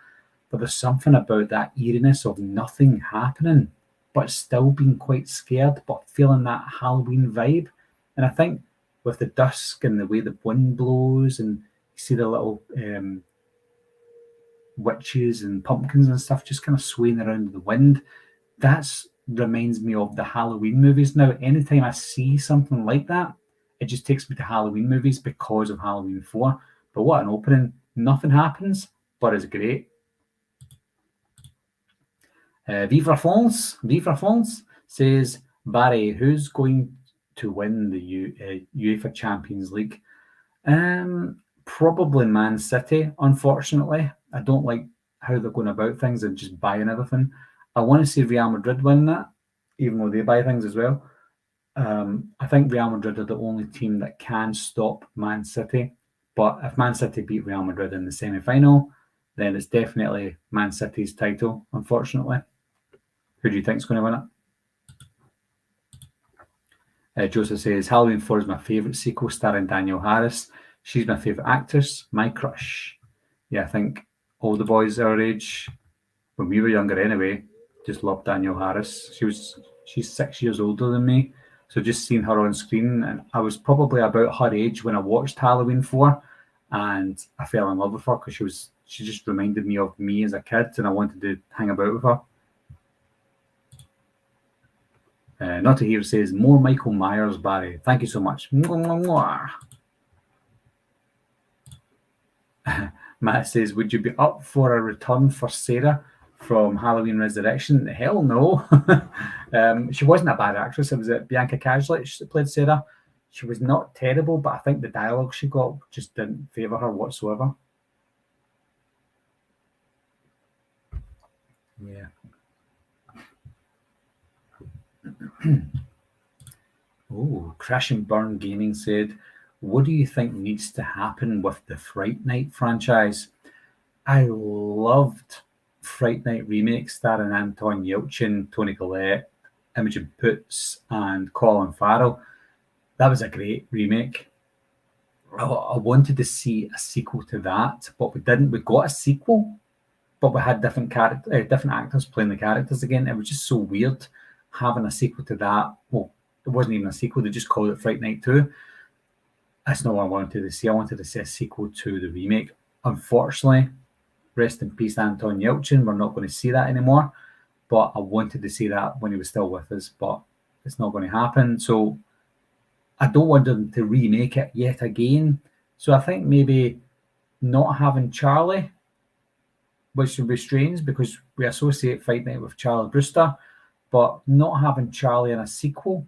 But there's something about that eeriness of nothing happening, but still being quite scared, but feeling that Halloween vibe. And I think with the dusk and the way the wind blows, and you see the little witches and pumpkins and stuff just kind of swaying around in the wind, that's reminds me of the Halloween movies now. Anytime I see something like that, it just takes me to Halloween movies because of Halloween 4. But what an opening. Nothing happens, but it's great. Vivre France says, Barry, who's going to win the UEFA Champions League? Probably Man City, unfortunately. I don't like how they're going about things and just buying everything. I want to see Real Madrid win that, even though they buy things as well. I think Real Madrid are the only team that can stop Man City. But if Man City beat Real Madrid in the semi-final, then it's definitely Man City's title, unfortunately. Who do you think is going to win it? Joseph says, Halloween 4 is my favourite sequel, starring Danielle Harris. She's my favourite actress, my crush. Yeah, I think all the boys our age, when we were younger anyway, just loved Danielle Harris. She's 6 years older than me. So just seeing her on screen, and I was probably about her age when I watched Halloween 4, and I fell in love with her because she just reminded me of me as a kid, and I wanted to hang about with her. Not to hear says, more Michael Myers, Barry. Thank you so much. Matt says, would you be up for a return for Sarah from Halloween Resurrection? Hell no. She wasn't a bad actress. It was Bianca Kajlich that played Sarah. She was not terrible, but I think the dialogue she got just didn't favour her whatsoever. Yeah. Oh, Crash and Burn Gaming said, what do you think needs to happen with the Fright Night franchise? I loved Fright Night remake starring Anton Yelchin, Tony Collette, Imogen Poots, and Colin Farrell. That was a great remake. I wanted to see a sequel to that, but we didn't. We got a sequel, but we had different actors playing the characters again. It was just so weird having a sequel to that. Well, it wasn't even a sequel. They just called it Fright Night 2. That's not what I wanted to see. I wanted to see a sequel to the remake. Unfortunately, rest in peace, Anton Yelchin. We're not going to see that anymore. But I wanted to see that when he was still with us, but it's not going to happen. So I don't want them to remake it yet again. So I think maybe not having Charlie, which would be strange because we associate Fight Night with Charlie Brewster, but not having Charlie in a sequel,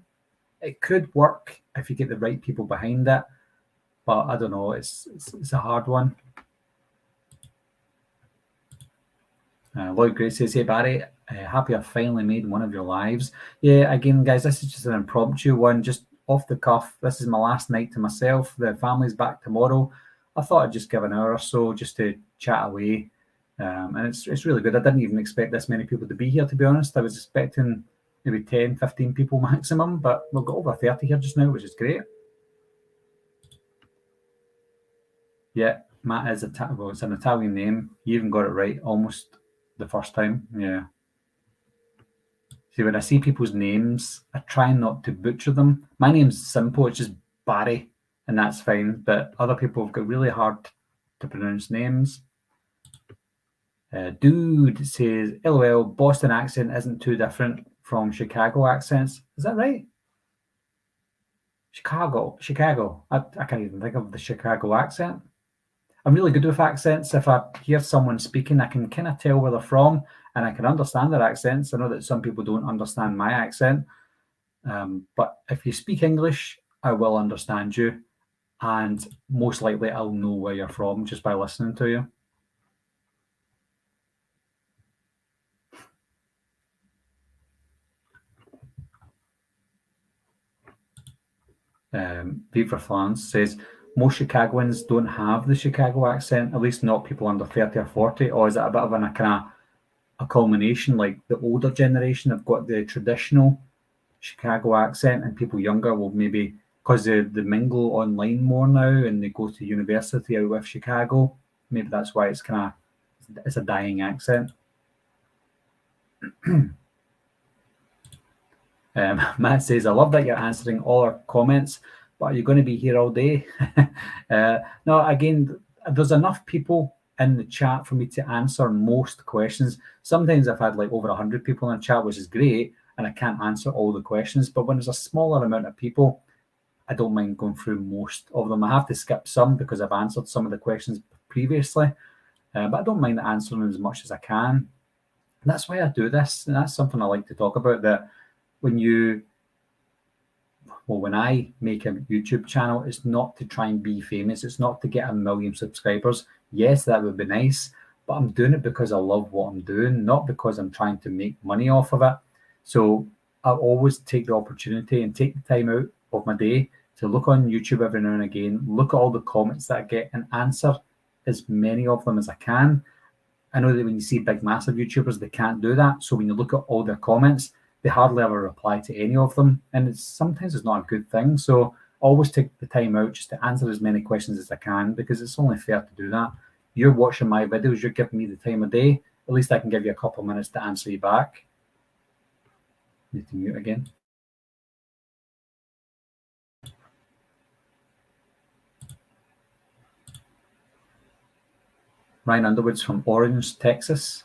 it could work if you get the right people behind it. But I don't know, it's a hard one. Lloyd Gray says, hey Barry, happy I finally made one of your lives. Yeah, again, guys, this is just an impromptu one, just off the cuff. This is my last night to myself. The family's back tomorrow. I thought I'd just give an hour or so just to chat away. And it's really good. I didn't even expect this many people to be here, to be honest. I was expecting maybe 10, 15 people maximum, but we've got over 30 here just now, which is great. Yeah, Matt is well, it's an Italian name. You even got it right almost the first time. Yeah. See, when I see people's names, I try not to butcher them. My name's simple, it's just Barry, and that's fine. But other people have got really hard to pronounce names. Dude says, LOL, Boston accent isn't too different from Chicago accents. Is that right? Chicago. I can't even think of the Chicago accent. I'm really good with accents. If I hear someone speaking, I can kind of tell where they're from and I can understand their accents. I know that some people don't understand my accent. But if you speak English, I will understand you. And most likely I'll know where you're from just by listening to you. Viva France says, most Chicagoans don't have the Chicago accent, at least not people under 30 or 40. Or is it a bit of a kind of a culmination, like the older generation have got the traditional Chicago accent and people younger will maybe, because they mingle online more now and they go to university out with Chicago, maybe that's why it's a dying accent. Matt says, I love that you're answering all our comments, but are you going to be here all day? No, again, there's enough people in the chat for me to answer most questions. Sometimes I've had like over 100 people in the chat, which is great, and I can't answer all the questions. But when there's a smaller amount of people, I don't mind going through most of them. I have to skip some because I've answered some of the questions previously, but I don't mind answering as much as I can. And that's why I do this, and that's something I like to talk about, that when I make a YouTube channel, it's not to try and be famous. It's not to get 1 million subscribers. Yes, that would be nice, but I'm doing it because I love what I'm doing, not because I'm trying to make money off of it. So I always take the opportunity and take the time out of my day to look on YouTube every now and again, look at all the comments that I get and answer as many of them as I can. I know that when you see big, massive YouTubers, they can't do that. So when you look at all their comments, they hardly ever reply to any of them. And sometimes it's not a good thing. So always take the time out just to answer as many questions as I can, because it's only fair to do that. You're watching my videos, you're giving me the time of day. At least I can give you a couple of minutes to answer you back. Need to mute again. Ryan Underwood's from Orange, Texas.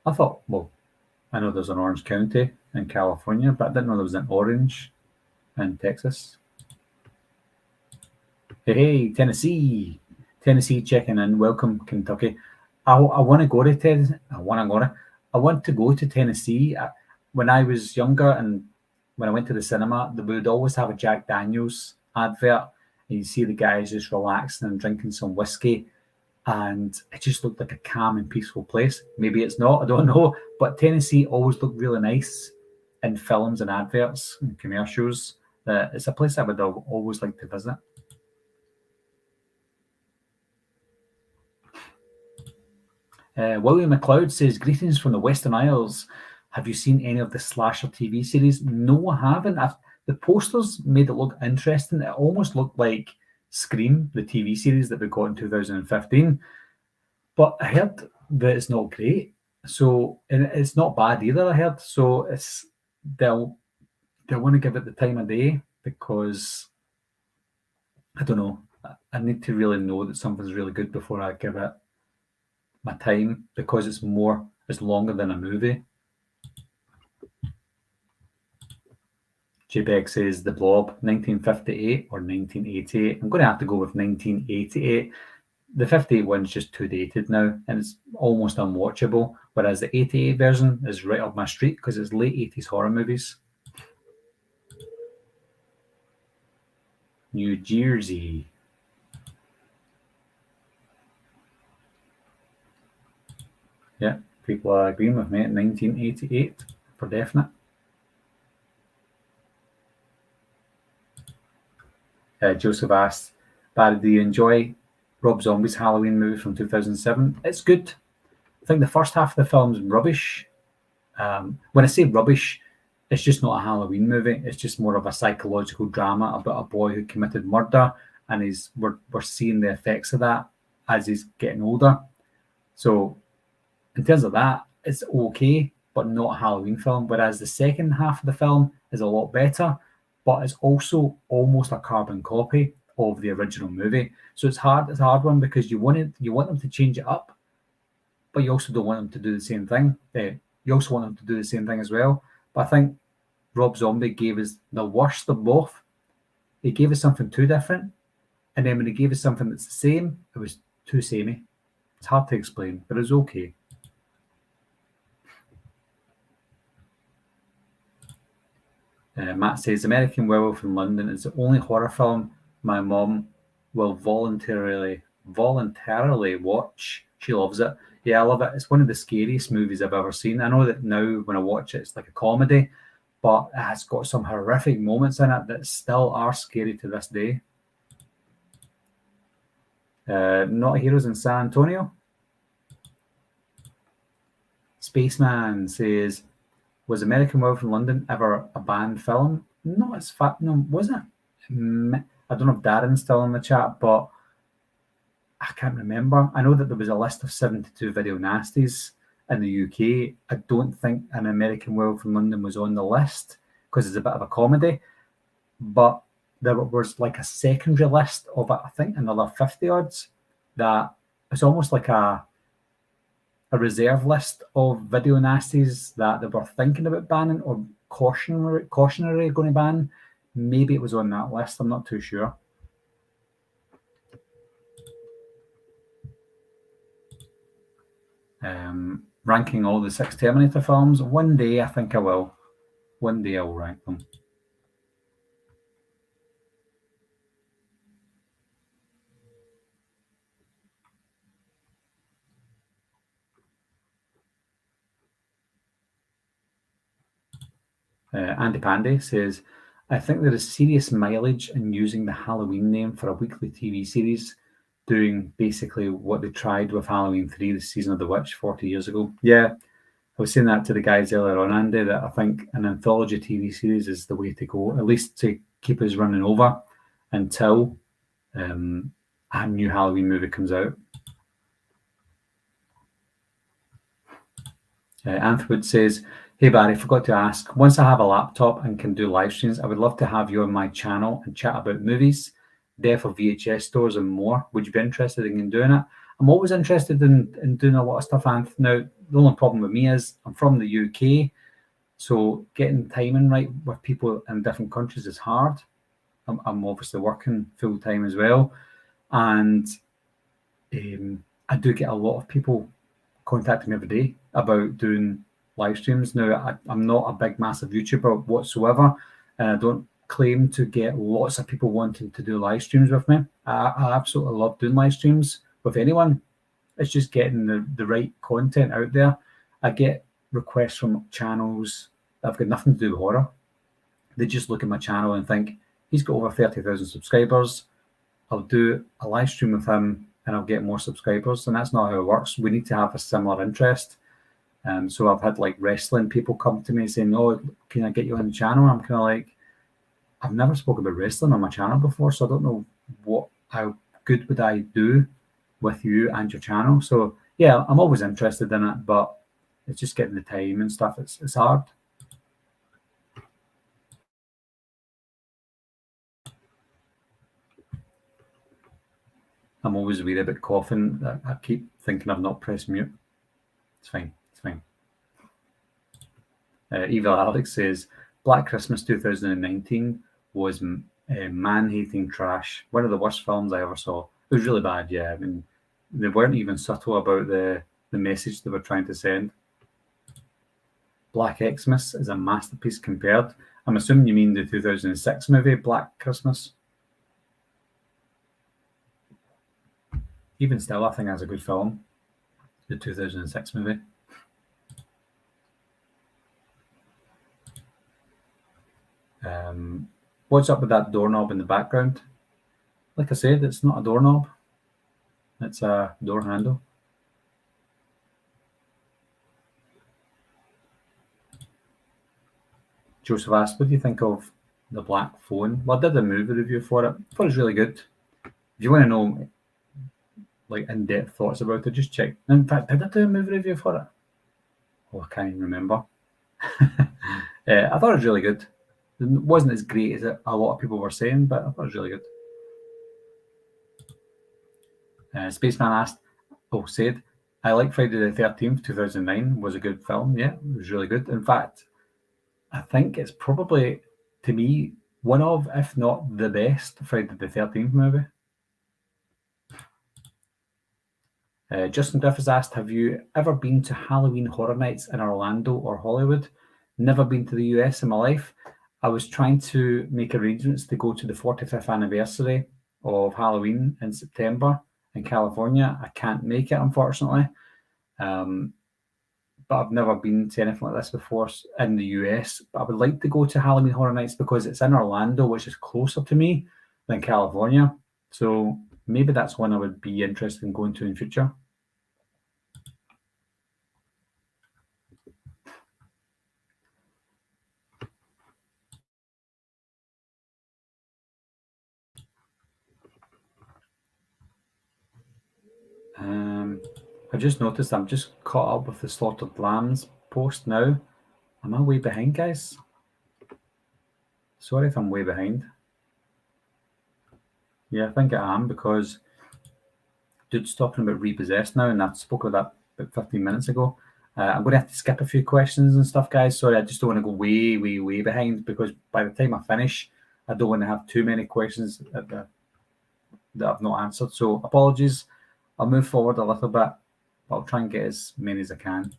I thought, well, I know there's an Orange County in California, but I didn't know there was an Orange in Texas. Hey, Tennessee checking in. Welcome, Kentucky. I want to go to Tennessee. I want to go to Tennessee. When I was younger and when I went to the cinema, they would always have a Jack Daniels advert. And you see the guys just relaxing and drinking some whiskey. And it just looked like a calm and peaceful place. Maybe it's not, I don't know. But Tennessee always looked really nice in films and adverts and commercials. It's a place I would always like to visit. William McLeod says, greetings from the Western Isles. Have you seen any of the slasher TV series? No, I haven't. The posters made it look interesting. It almost looked like Scream, the TV series that we got in 2015. But I heard that it's not great. So, and it's not bad either, I heard. So they'll want to give it the time of day because I don't know. I need to really know that something's really good before I give it my time because it's longer than a movie. JPEG says The Blob, 1958 or 1988. I'm going to have to go with 1988. The 58 one's just too dated now and it's almost unwatchable, whereas the 88 version is right up my street because it's late 80s horror movies. New Jersey. Yeah, people are agreeing with me at 1988 for definite. Joseph asked, Barry, do you enjoy Rob Zombie's Halloween movie from 2007? It's good. I think the first half of the film's rubbish. When I say rubbish, it's just not a Halloween movie. It's just more of a psychological drama about a boy who committed murder, and we're seeing the effects of that as he's getting older. So in terms of that, it's okay, but not a Halloween film. Whereas the second half of the film is a lot better, but it's also almost a carbon copy of the original movie. So it's hard. It's a hard one because you want them to change it up, but you also don't want them to do the same thing. You also want them to do the same thing as well. But I think Rob Zombie gave us the worst of both. He gave us something too different, and then when he gave us something that's the same, it was too samey. It's hard to explain, but it's okay. Matt says American Werewolf in London is the only horror film my mom will voluntarily watch. She loves it. Yeah, I love it. It's one of the scariest movies I've ever seen. I know that now when I watch it, it's like a comedy, but it's got some horrific moments in it that still are scary to this day. Not Heroes in San Antonio. Spaceman says, was American Werewolf in London ever a banned film? No, it's fact. No, was it? I don't know if Darren's still in the chat, but I can't remember. I know that there was a list of 72 video nasties in the UK. I don't think an American Werewolf in London was on the list because it's a bit of a comedy, but there was like a secondary list of, I think, another 50 odds that it's almost like a reserve list of video nasties that they were thinking about banning or cautionary going to ban. Maybe it was on that list. I'm not too sure. Ranking all the 6 Terminator films. One day I think I will. One day I'll rank them. Andy Pandy says, I think there is serious mileage in using the Halloween name for a weekly TV series, doing basically what they tried with Halloween 3, the Season of the Witch, 40 years ago. Yeah, I was saying that to the guys earlier on, Andy, that I think an anthology TV series is the way to go, at least to keep us running over until a new Halloween movie comes out. Anthwood says, hey Barry, forgot to ask, once I have a laptop and can do live streams, I would love to have you on my channel and chat about movies, death of VHS stores and more. Would you be interested in doing it? I'm always interested in doing a lot of stuff, Anth. Now, the only problem with me is I'm from the UK, so getting timing right with people in different countries is hard. I'm obviously working full time as well, and I do get a lot of people contacting me every day about doing live streams. Now, I'm not a big, massive YouTuber whatsoever, and I don't claim to get lots of people wanting to do live streams with me. I absolutely love doing live streams with anyone. It's just getting the right content out there. I get requests from channels that have got nothing to do with horror. They just look at my channel and think, he's got over 30,000 subscribers. I'll do a live stream with him and I'll get more subscribers. And that's not how it works. We need to have a similar interest. So I've had like wrestling people come to me saying, oh, can I get you on the channel? I'm kind of like, I've never spoken about wrestling on my channel before, so I don't know how good would I do with you and your channel. So yeah, I'm always interested in it, but it's just getting the time and stuff. It's hard. I'm always worried about coughing. I keep thinking I've not pressed mute. It's fine. It's fine. Evil Alex says, Black Christmas 2019 was man-hating trash. One of the worst films I ever saw. It was really bad, yeah. I mean, they weren't even subtle about the message they were trying to send. Black Xmas is a masterpiece compared. I'm assuming you mean the 2006 movie, Black Christmas. Even still, I think that's a good film. The 2006 movie. What's up with that doorknob in the background? Like I said, it's not a doorknob. It's a door handle. Joseph asked, what do you think of the Black Phone? Well, I did a movie review for it. I thought it was really good. If you want to know like in-depth thoughts about it, just check. In fact, did I do a movie review for it? Oh, I can't even remember. I thought it was really good. It wasn't as great as a lot of people were saying, but I thought it was really good. Spaceman asked, said, I like Friday the 13th, 2009 was a good film. Yeah, it was really good. In fact, I think it's probably, to me, one of, if not the best Friday the 13th movie. Justin Griffiths asked, have you ever been to Halloween Horror Nights in Orlando or Hollywood? Never been to the US in my life. I was trying to make arrangements to go to the 45th anniversary of Halloween in September in California. I can't make it, unfortunately. But I've never been to anything like this before in the US. But I would like to go to Halloween Horror Nights because it's in Orlando, which is closer to me than California. So maybe that's one I would be interested in going to in future. I've just noticed I'm just caught up with the Slaughtered Lambs post now. Am I way behind, guys? Sorry if I'm way behind. Yeah, I think I am because dude's talking about Repossessed now, and I spoke about that about 15 minutes ago. I'm going to have to skip a few questions and stuff, guys. Sorry, I just don't want to go way, way, way behind because by the time I finish, I don't want to have too many questions that I've not answered. So apologies. I'll move forward a little bit. I'll try and get as many as I can.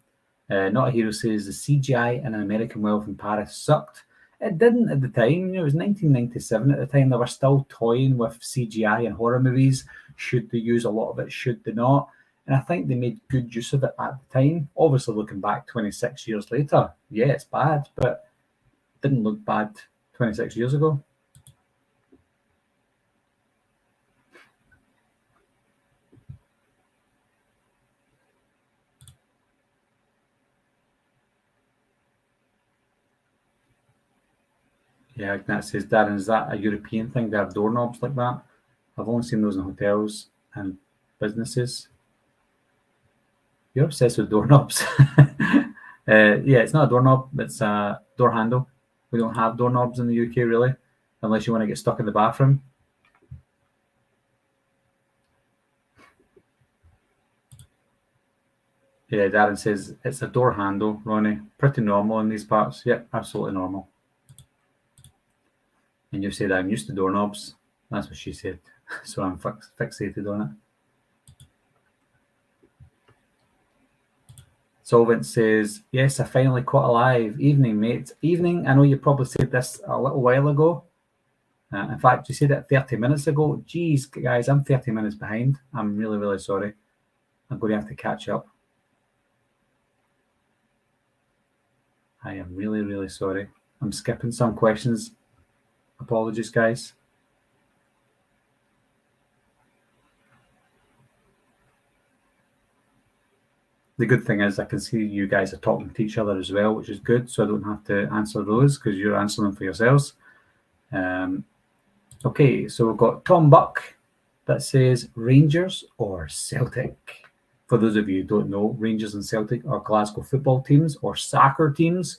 Not a Hero says the CGI in An American Werewolf in Paris sucked. It didn't at the time. It was 1997 at the time. They were still toying with CGI in horror movies. Should they use a lot of it? Should they not? And I think they made good use of it at the time. Obviously, looking back 26 years later, yeah, it's bad, but it didn't look bad 26 years ago. Yeah, Ignat says, Darren, is that a European thing? They have doorknobs like that? I've only seen those in hotels and businesses. You're obsessed with doorknobs. Yeah, it's not a doorknob. It's a door handle. We don't have doorknobs in the UK, really, unless you want to get stuck in the bathroom. Yeah, Darren says, it's a door handle, Ronnie. Pretty normal in these parts. Yep, absolutely normal. And you said, I'm used to doorknobs. That's what she said. So I'm fixated on it. Solvent says, yes, I finally caught alive. Evening, mate. Evening. I know you probably said this a little while ago. In fact, you said it 30 minutes ago. Geez, guys, I'm 30 minutes behind. I'm really, really sorry. I'm going to have to catch up. I am really, really sorry. I'm skipping some questions. Apologies, guys. The good thing is I can see you guys are talking to each other as well, which is good. So I don't have to answer those because you're answering them for yourselves. Okay, so we've got Tom Buck that says Rangers or Celtic. For those of you who don't know, Rangers and Celtic are Glasgow football teams or soccer teams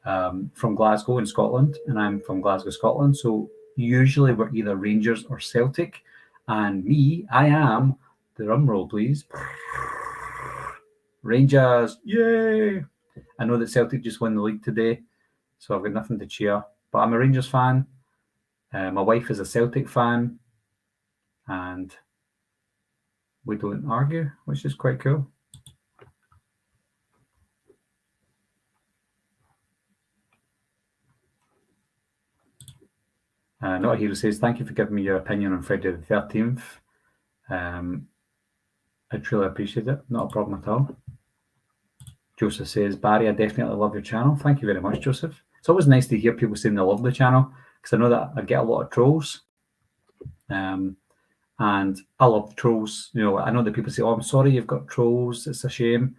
from Glasgow in Scotland, and I'm from Glasgow, Scotland. So usually we're either Rangers or Celtic. And me, I am, the drum roll please, Rangers, yay! I know that Celtic just won the league today, so I've got nothing to cheer. But I'm a Rangers fan. My wife is a Celtic fan, and we don't argue, which is quite cool. Not a Hero says, thank you for giving me your opinion on Friday the 13th. I truly appreciate it. Not a problem at all. Joseph says, Barry, I definitely love your channel. Thank you very much, Joseph. It's always nice to hear people saying they love the channel because I know that I get a lot of trolls. And I love trolls. You know, I know that people say, oh, I'm sorry you've got trolls. It's a shame.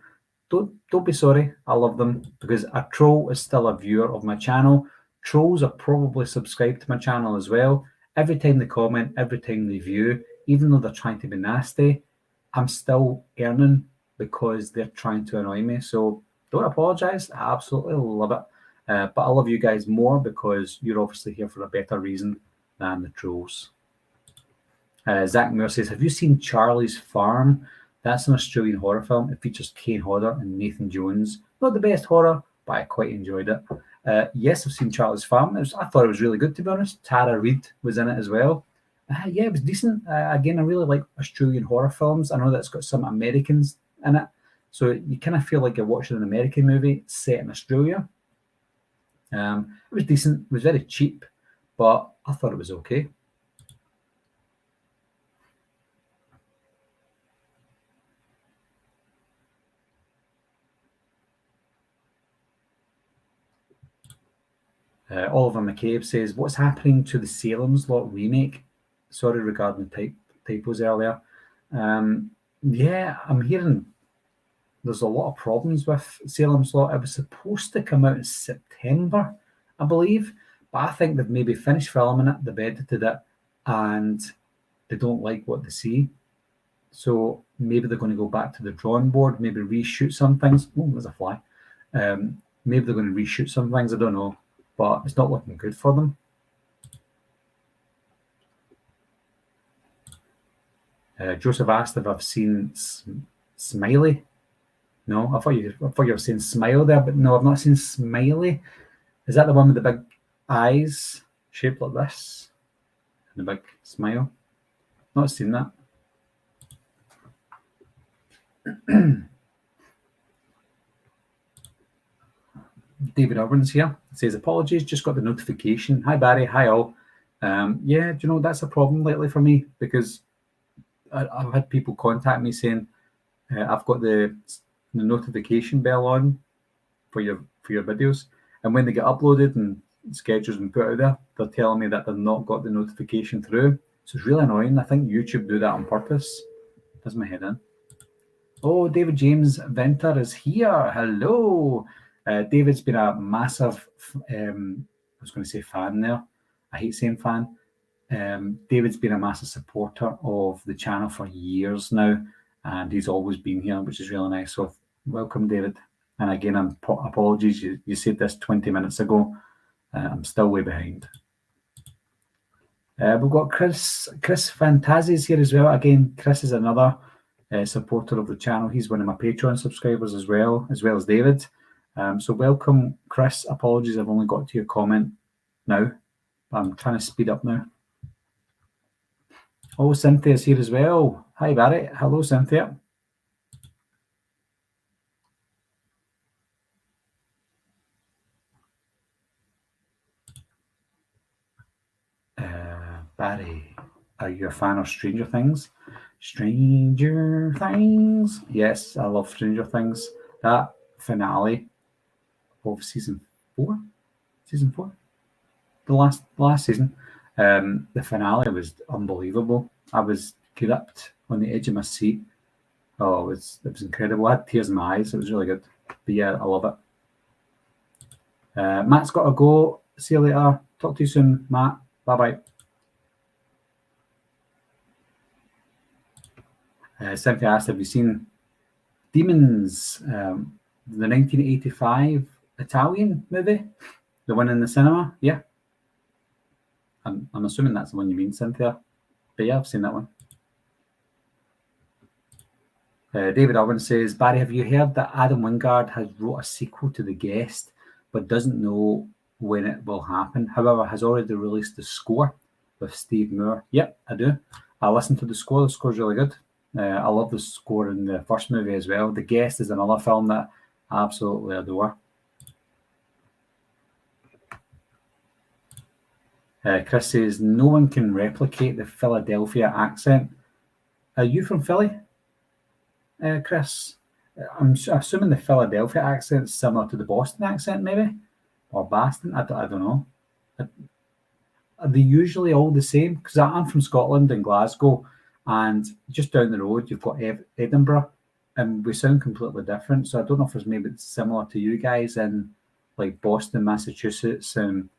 Don't be sorry. I love them because a troll is still a viewer of my channel. Trolls are probably subscribed to my channel as well. Every time they comment, every time they view, even though they're trying to be nasty, I'm still earning because they're trying to annoy me. So don't apologize. I absolutely love it. But I love you guys more because you're obviously here for a better reason than the trolls. Zach Moore says, have you seen Charlie's Farm? That's an Australian horror film. It features Kane Hodder and Nathan Jones. Not the best horror, but I quite enjoyed it. Yes, I've seen Charlie's Farm. I thought it was really good, to be honest. Tara Reid was in it as well. Yeah, it was decent. Again, I really like Australian horror films. I know that it's got some Americans in it. So you kind of feel like you're watching an American movie set in Australia. It was decent. It was very cheap, but I thought it was okay. Oliver McCabe says, what's happening to the Salem's Lot remake? Sorry regarding typos earlier. Yeah, I'm hearing there's a lot of problems with Salem's Lot. It was supposed to come out in September, I believe, but I think they've maybe finished filming it, they've edited it, and they don't like what they see. So maybe they're going to go back to the drawing board, maybe reshoot some things. Oh, there's a fly. Maybe they're going to reshoot some things, I don't know. But it's not looking good for them. Joseph asked if I've seen Smiley. No, I thought you were saying Smile there, but no, I've not seen Smiley. Is that the one with the big eyes shaped like this and the big smile? Not seen that. David Irwin's here. Says, apologies, just got the notification. Hi, Barry. Hi, all. Yeah, do you know, that's a problem lately for me because I've had people contact me saying, I've got the notification bell on for your videos. And when they get uploaded and scheduled and put out there, they're telling me that they've not got the notification through. So it's really annoying. I think YouTube do that on purpose. Does my head in. Oh, David James Venter is here. Hello. David's been a massive, I was going to say fan there. I hate saying fan. David's been a massive supporter of the channel for years now, and he's always been here, which is really nice. So welcome, David. And again, apologies. You said this 20 minutes ago. I'm still way behind. We've got Chris Fantazis here as well. Again, Chris is another supporter of the channel. He's one of my Patreon subscribers as well as David. So welcome, Chris. Apologies, I've only got to your comment now. I'm trying to speed up now. Oh, Cynthia's here as well. Hi, Barry. Hello, Cynthia. Barry, are you a fan of Stranger Things? Stranger Things. Yes, I love Stranger Things. That finale of season 4, the last season. The finale was unbelievable. I was gripped on the edge of my seat. Oh, it was incredible. I had tears in my eyes. It was really good. But yeah, I love it. Matt's got to go. See you later. Talk to you soon, Matt. Bye bye. Cynthia asked, have you seen Demons, the 1985 Italian movie? The one in the cinema? Yeah. I'm assuming that's the one you mean, Cynthia. But yeah, I've seen that one. David Irwin says, Barry, have you heard that Adam Wingard has wrote a sequel to The Guest, but doesn't know when it will happen? However, has already released the score with Steve Moore. Yep, I do. I listened to the score. The score's really good. I love the score in the first movie as well. The Guest is another film that I absolutely adore. Chris says, no one can replicate the Philadelphia accent. Are you from Philly, Chris? I'm assuming the Philadelphia accent is similar to the Boston accent, maybe? Or Boston? I don't know. Are they usually all the same? Because I'm from Scotland and Glasgow, and just down the road you've got Edinburgh, and we sound completely different. So I don't know if it's maybe similar to you guys in like Boston, Massachusetts, and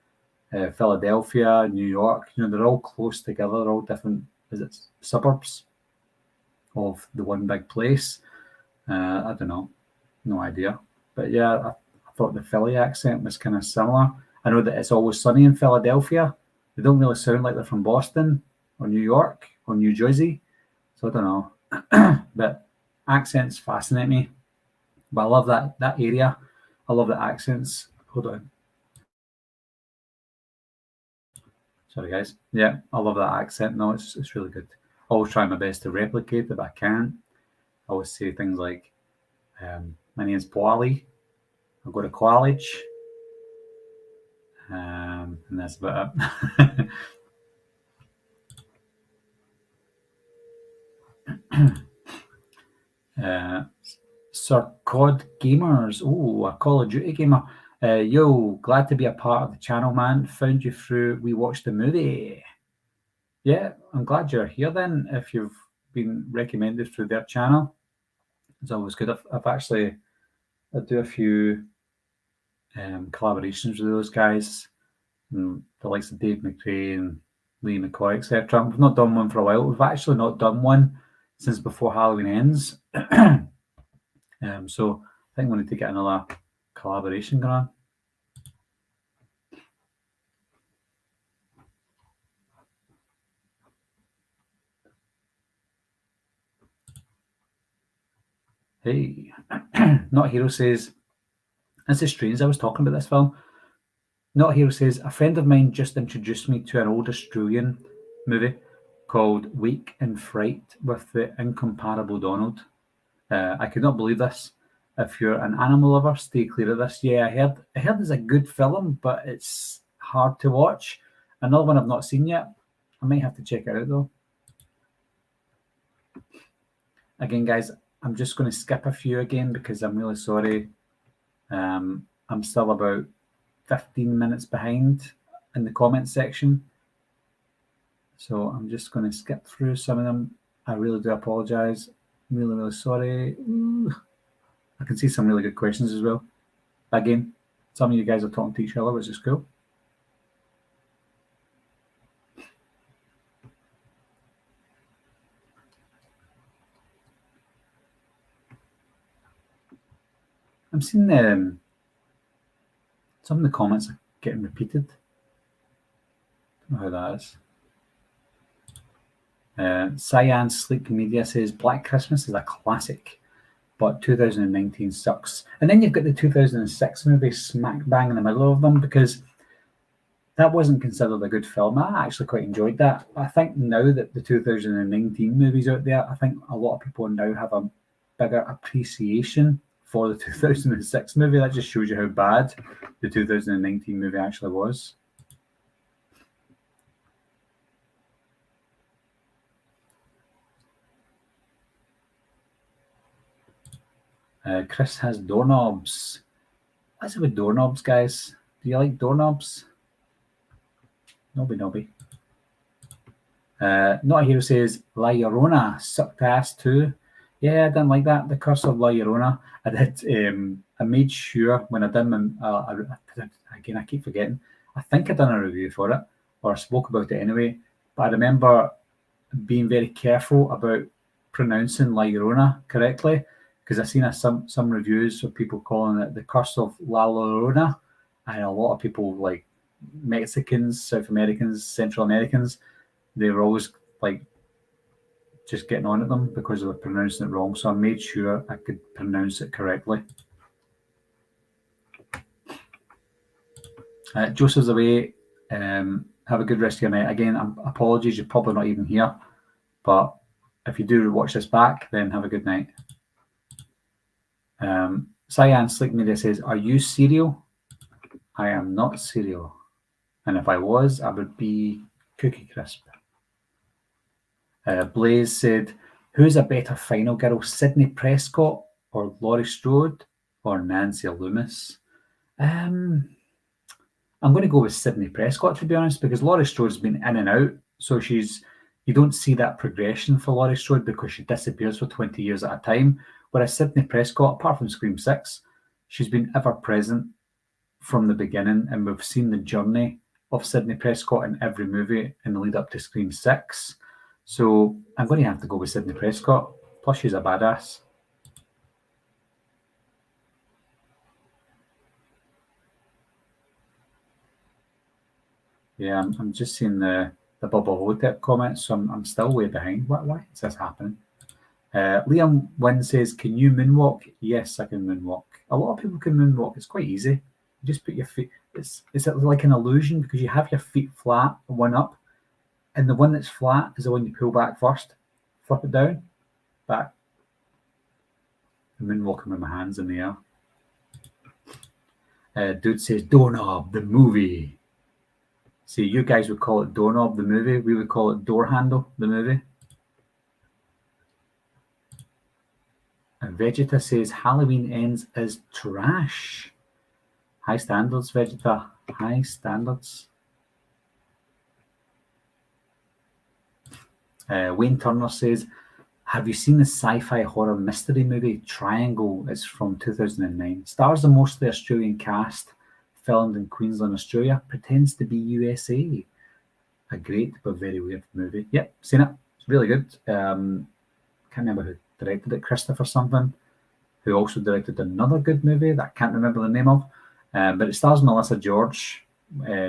Philadelphia, New York. You know, they're all close together. They're all different. Is it suburbs of the one big place? I don't know. No idea. But yeah, I thought the Philly accent was kind of similar. I know that It's Always Sunny in Philadelphia. They don't really sound like they're from Boston or New York or New Jersey. So I don't know. But accents fascinate me. But I love that area. I love the accents. Hold on. Sorry, guys. Yeah, I love that accent. No, it's really good. Always try my best to replicate it, but I can't. I always say things like, my name's Poali. I go to college. And that's about it. Sir Cod Gamers. Oh, a Call of Duty gamer. Yo, glad to be a part of the channel, man. Found you through We Watched the Movie. Yeah, I'm glad you're here then. If you've been recommended through their channel, it's always good. I do a few collaborations with those guys, and the likes of Dave McRae and Lee McCoy, etc. We've not done one for a while. We've actually not done one since before Halloween Ends. So I think we need to get another collaboration going on. Hey, Not Hero says, this is strange. I was talking about this film. Not Hero says, a friend of mine just introduced me to an old Australian movie called Wake and Fright with the incomparable Donald. I could not believe this. If you're an animal lover, stay clear of this. Yeah, I heard it's a good film, but it's hard to watch. Another one I've not seen yet. I might have to check it out though. Again, guys, I'm just going to skip a few again because I'm really sorry. I'm still about 15 minutes behind in the comment section. So I'm just going to skip through some of them. I really do apologize. Really, really sorry. Ooh. I can see some really good questions as well. Again, some of you guys are talking to each other, which is cool. I'm seeing some of the comments are getting repeated. Don't know how that is. Cyan Sleek Media says Black Christmas is a classic, but 2019 sucks. And then you've got the 2006 movie smack bang in the middle of them, because that wasn't considered a good film. I actually quite enjoyed that. I think now that the 2019 movie's out there, I think a lot of people now have a bigger appreciation for the 2006 movie. That just shows you how bad the 2019 movie actually was. Chris has doorknobs. What's it with doorknobs, guys? Do you like doorknobs? Nobby. Not a Hero says La Llorona sucked ass too. Yeah, I didn't like that. The Curse of La Llorona. I did. I made sure when I done my again, I keep forgetting. I think I done a review for it, or I spoke about it anyway. But I remember being very careful about pronouncing La Llorona correctly, because I've seen some reviews of people calling it the Curse of La Llorona, and a lot of people like Mexicans, South Americans, Central Americans, they were always like just getting on at them because they were pronouncing it wrong. So I made sure I could pronounce it correctly. Joseph's away. Have a good rest of your night. Again, apologies, you're probably not even here, but if you do watch this back, then have a good night. Cyan Slick Media says, "Are you cereal?" I am not cereal, and if I was, I would be Cookie Crisp. Blaze said, "Who's a better final girl, Sydney Prescott or Laurie Strode or Nancy Loomis?" I'm going to go with Sydney Prescott, to be honest, because Laurie Strode's been in and out. So you don't see that progression for Laurie Strode because she disappears for 20 years at a time. Whereas Sydney Prescott, apart from Scream 6, she's been ever present from the beginning. And we've seen the journey of Sydney Prescott in every movie in the lead up to Scream 6. So I'm going to have to go with Sydney Prescott. Plus, she's a badass. Yeah, I'm just seeing the Bubble Hotep comments, so I'm still way behind. Why is this happening? Liam Wynn says, "Can you moonwalk?" Yes, I can moonwalk. A lot of people can moonwalk. It's quite easy. You just put your feet. It's like an illusion because you have your feet flat, one up, and the one that's flat is the one you pull back first. Flip it down, back. I'm moonwalking with my hands in the air. Dude says, "Doorknob, the movie." See, you guys would call it Doorknob, the movie. We would call it Door Handle, the movie. And Vegeta says, "Halloween Ends is trash." High standards, Vegeta. High standards. Wayne Turner says, "Have you seen the sci-fi horror mystery movie Triangle? It's from 2009. Stars a mostly Australian cast, filmed in Queensland, Australia. Pretends to be USA. A great but very weird movie." Yep, seen it. It's really good. Can't remember who directed it. Christopher something, who also directed another good movie that I can't remember the name of. But it stars Melissa George,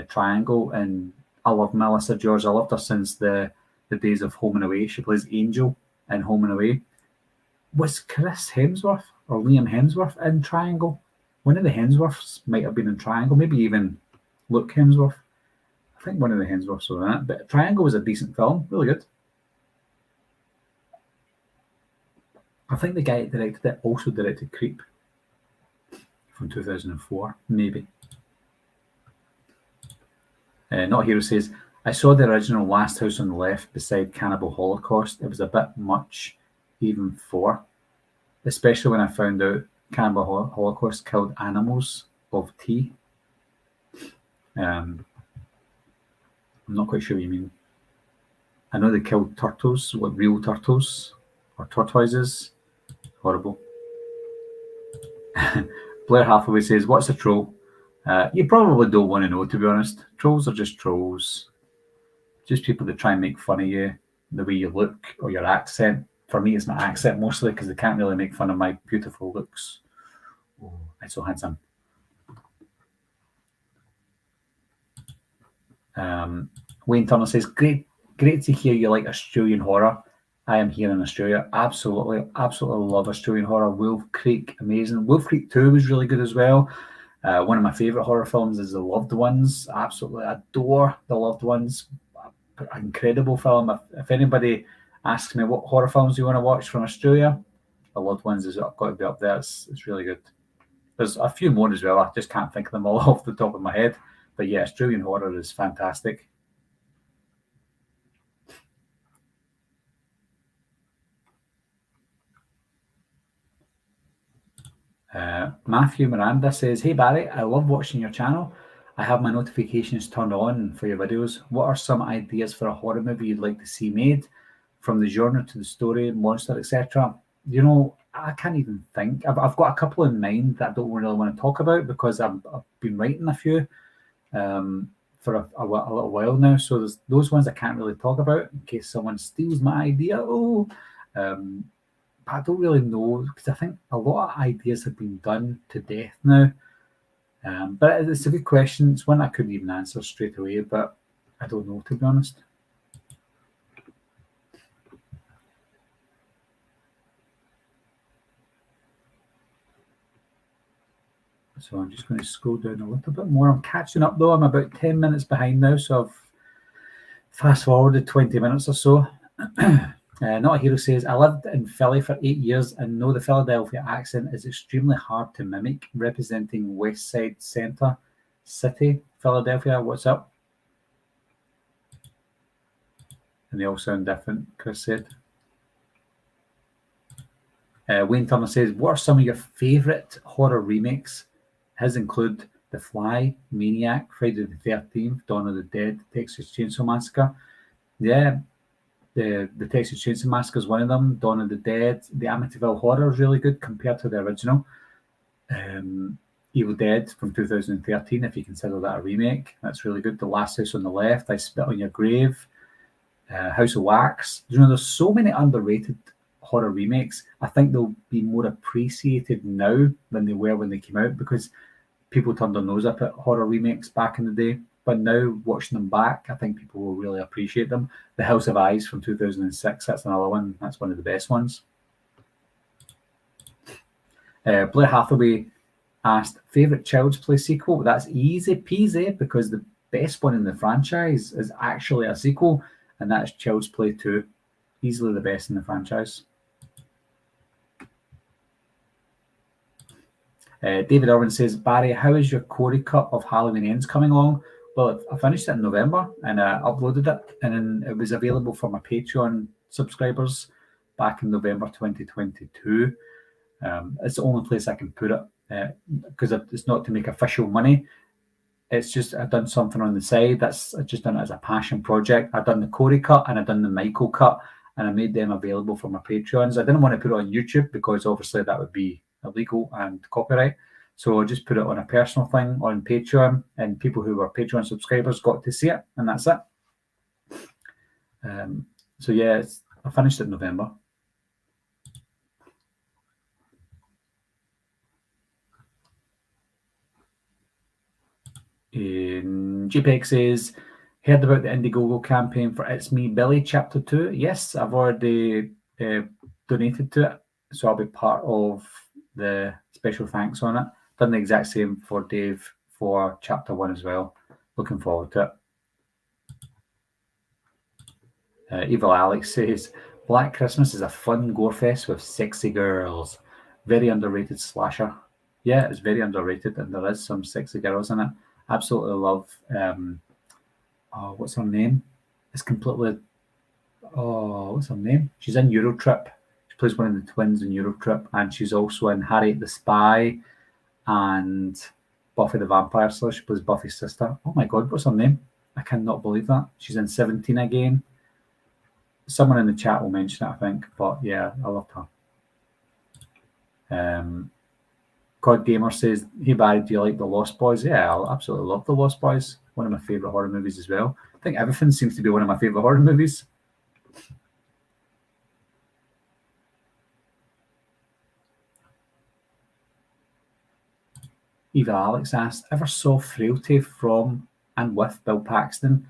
Triangle, and I love Melissa George. I loved her since the days of Home and Away. She plays Angel in Home and Away. Was Chris Hemsworth or Liam Hemsworth in Triangle? One of the Hemsworths might have been in Triangle, maybe even Luke Hemsworth. I think one of the Hemsworths were in it. But Triangle was a decent film, really good. I think the guy that directed it also directed Creep from 2004, maybe. Not Hero says, "I saw the original Last House on the Left beside Cannibal Holocaust. It was a bit much even for, especially when I found out Cannibal Holocaust killed animals of tea." I'm not quite sure what you mean. I know they killed turtles, like real turtles or tortoises. Horrible. Blair Hathaway says, "What's a troll?" You probably don't want to know, to be honest. Trolls are just trolls. Just people that try and make fun of you, the way you look or your accent. For me, it's my accent mostly because they can't really make fun of my beautiful looks. Oh, I'm so handsome. Wayne Turner says, great to hear you like Australian horror. I am here in Australia. Absolutely love Australian horror. Wolf Creek, amazing. Wolf Creek 2 was really good as well. One of my favourite horror films is The Loved Ones. Absolutely adore The Loved Ones. Incredible film. If anybody asks me what horror films you want to watch from Australia, The Loved Ones has got to be up there. It's really good. There's a few more as well. I just can't think of them all off the top of my head. But yeah, Australian horror is fantastic. Matthew Miranda says, "Hey Barry, I love watching your channel. I have my notifications turned on for your videos. What are some ideas for a horror movie you'd like to see made? From the genre to the story, monster, etc." You know, I can't even think. I've got a couple in mind that I don't really want to talk about because I've been writing a few for a little while now. So there's those ones I can't really talk about in case someone steals my idea. But I don't really know because I think a lot of ideas have been done to death now. But it's a good question. It's one I couldn't even answer straight away, but I don't know, to be honest. So I'm just going to scroll down a little bit more. I'm catching up though. I'm about 10 minutes behind now, so I've fast forwarded 20 minutes or so. Not a Hero says, "I lived in Philly for 8 years and know the Philadelphia accent is extremely hard to mimic, representing West Side Center City, Philadelphia. What's up?" And they all sound different, Chris said. Wayne Turner says, "What are some of your favourite horror remakes?" His include The Fly, Maniac, Friday the 13th, Dawn of the Dead, Texas Chainsaw Massacre. Yeah, the Texas Chainsaw Massacre is one of them. Dawn of the Dead, the Amityville Horror is really good compared to the original. Evil Dead from 2013, if you consider that a remake, that's really good. The Last House on the Left, I Spit on Your Grave, House of Wax. You know, there's so many underrated horror remakes. I think they'll be more appreciated now than they were when they came out because people turned their nose up at horror remakes back in the day. But now, watching them back, I think people will really appreciate them. The House of Eyes from 2006, that's another one. That's one of the best ones. Blair Hathaway asked, "Favourite Child's Play sequel?" That's easy peasy because the best one in the franchise is actually a sequel, and that's Child's Play 2. Easily the best in the franchise. David Irwin says, "Barry, how is your Corey cut of Halloween Ends coming along?" Well, I finished it in November and I uploaded it, and then it was available for my Patreon subscribers back in November 2022. It's the only place I can put it because it's not to make official money. It's just I've done something on the side. I've just done it as a passion project. I've done the Corey cut and I've done the Michael cut, and I made them available for my Patreons. I didn't want to put it on YouTube because obviously that would be illegal and copyright. So I just put it on a personal thing on Patreon, and people who were Patreon subscribers got to see it, and that's it. So yeah, I finished it in November. JPEG says, "Heard about the Indiegogo campaign for It's Me Billy Chapter 2. Yes, I've already donated to it, so I'll be part of the special thanks on it. Done the exact same for Dave for Chapter 1 as well. Looking forward to it." Evil Alex says, "Black Christmas is a fun gore fest with sexy girls. Very underrated slasher." Yeah, it's very underrated, and there is some sexy girls in it. Absolutely love. What's her name? It's completely. Oh, what's her name? She's in Eurotrip. She plays one of the twins in Eurotrip, and she's also in Harriet the Spy and Buffy the Vampire Slayer. She plays Buffy's sister. Oh my God, what's her name? I cannot believe that. She's in 17 again. Someone in the chat will mention it, I think. But yeah, I loved her. God Gamer says, "Hey Barry, do you like The Lost Boys?" Yeah, I absolutely love The Lost Boys. One of my favourite horror movies as well. I think everything seems to be one of my favourite horror movies. Eva Alex asked, "Ever saw Frailty from and with Bill Paxton?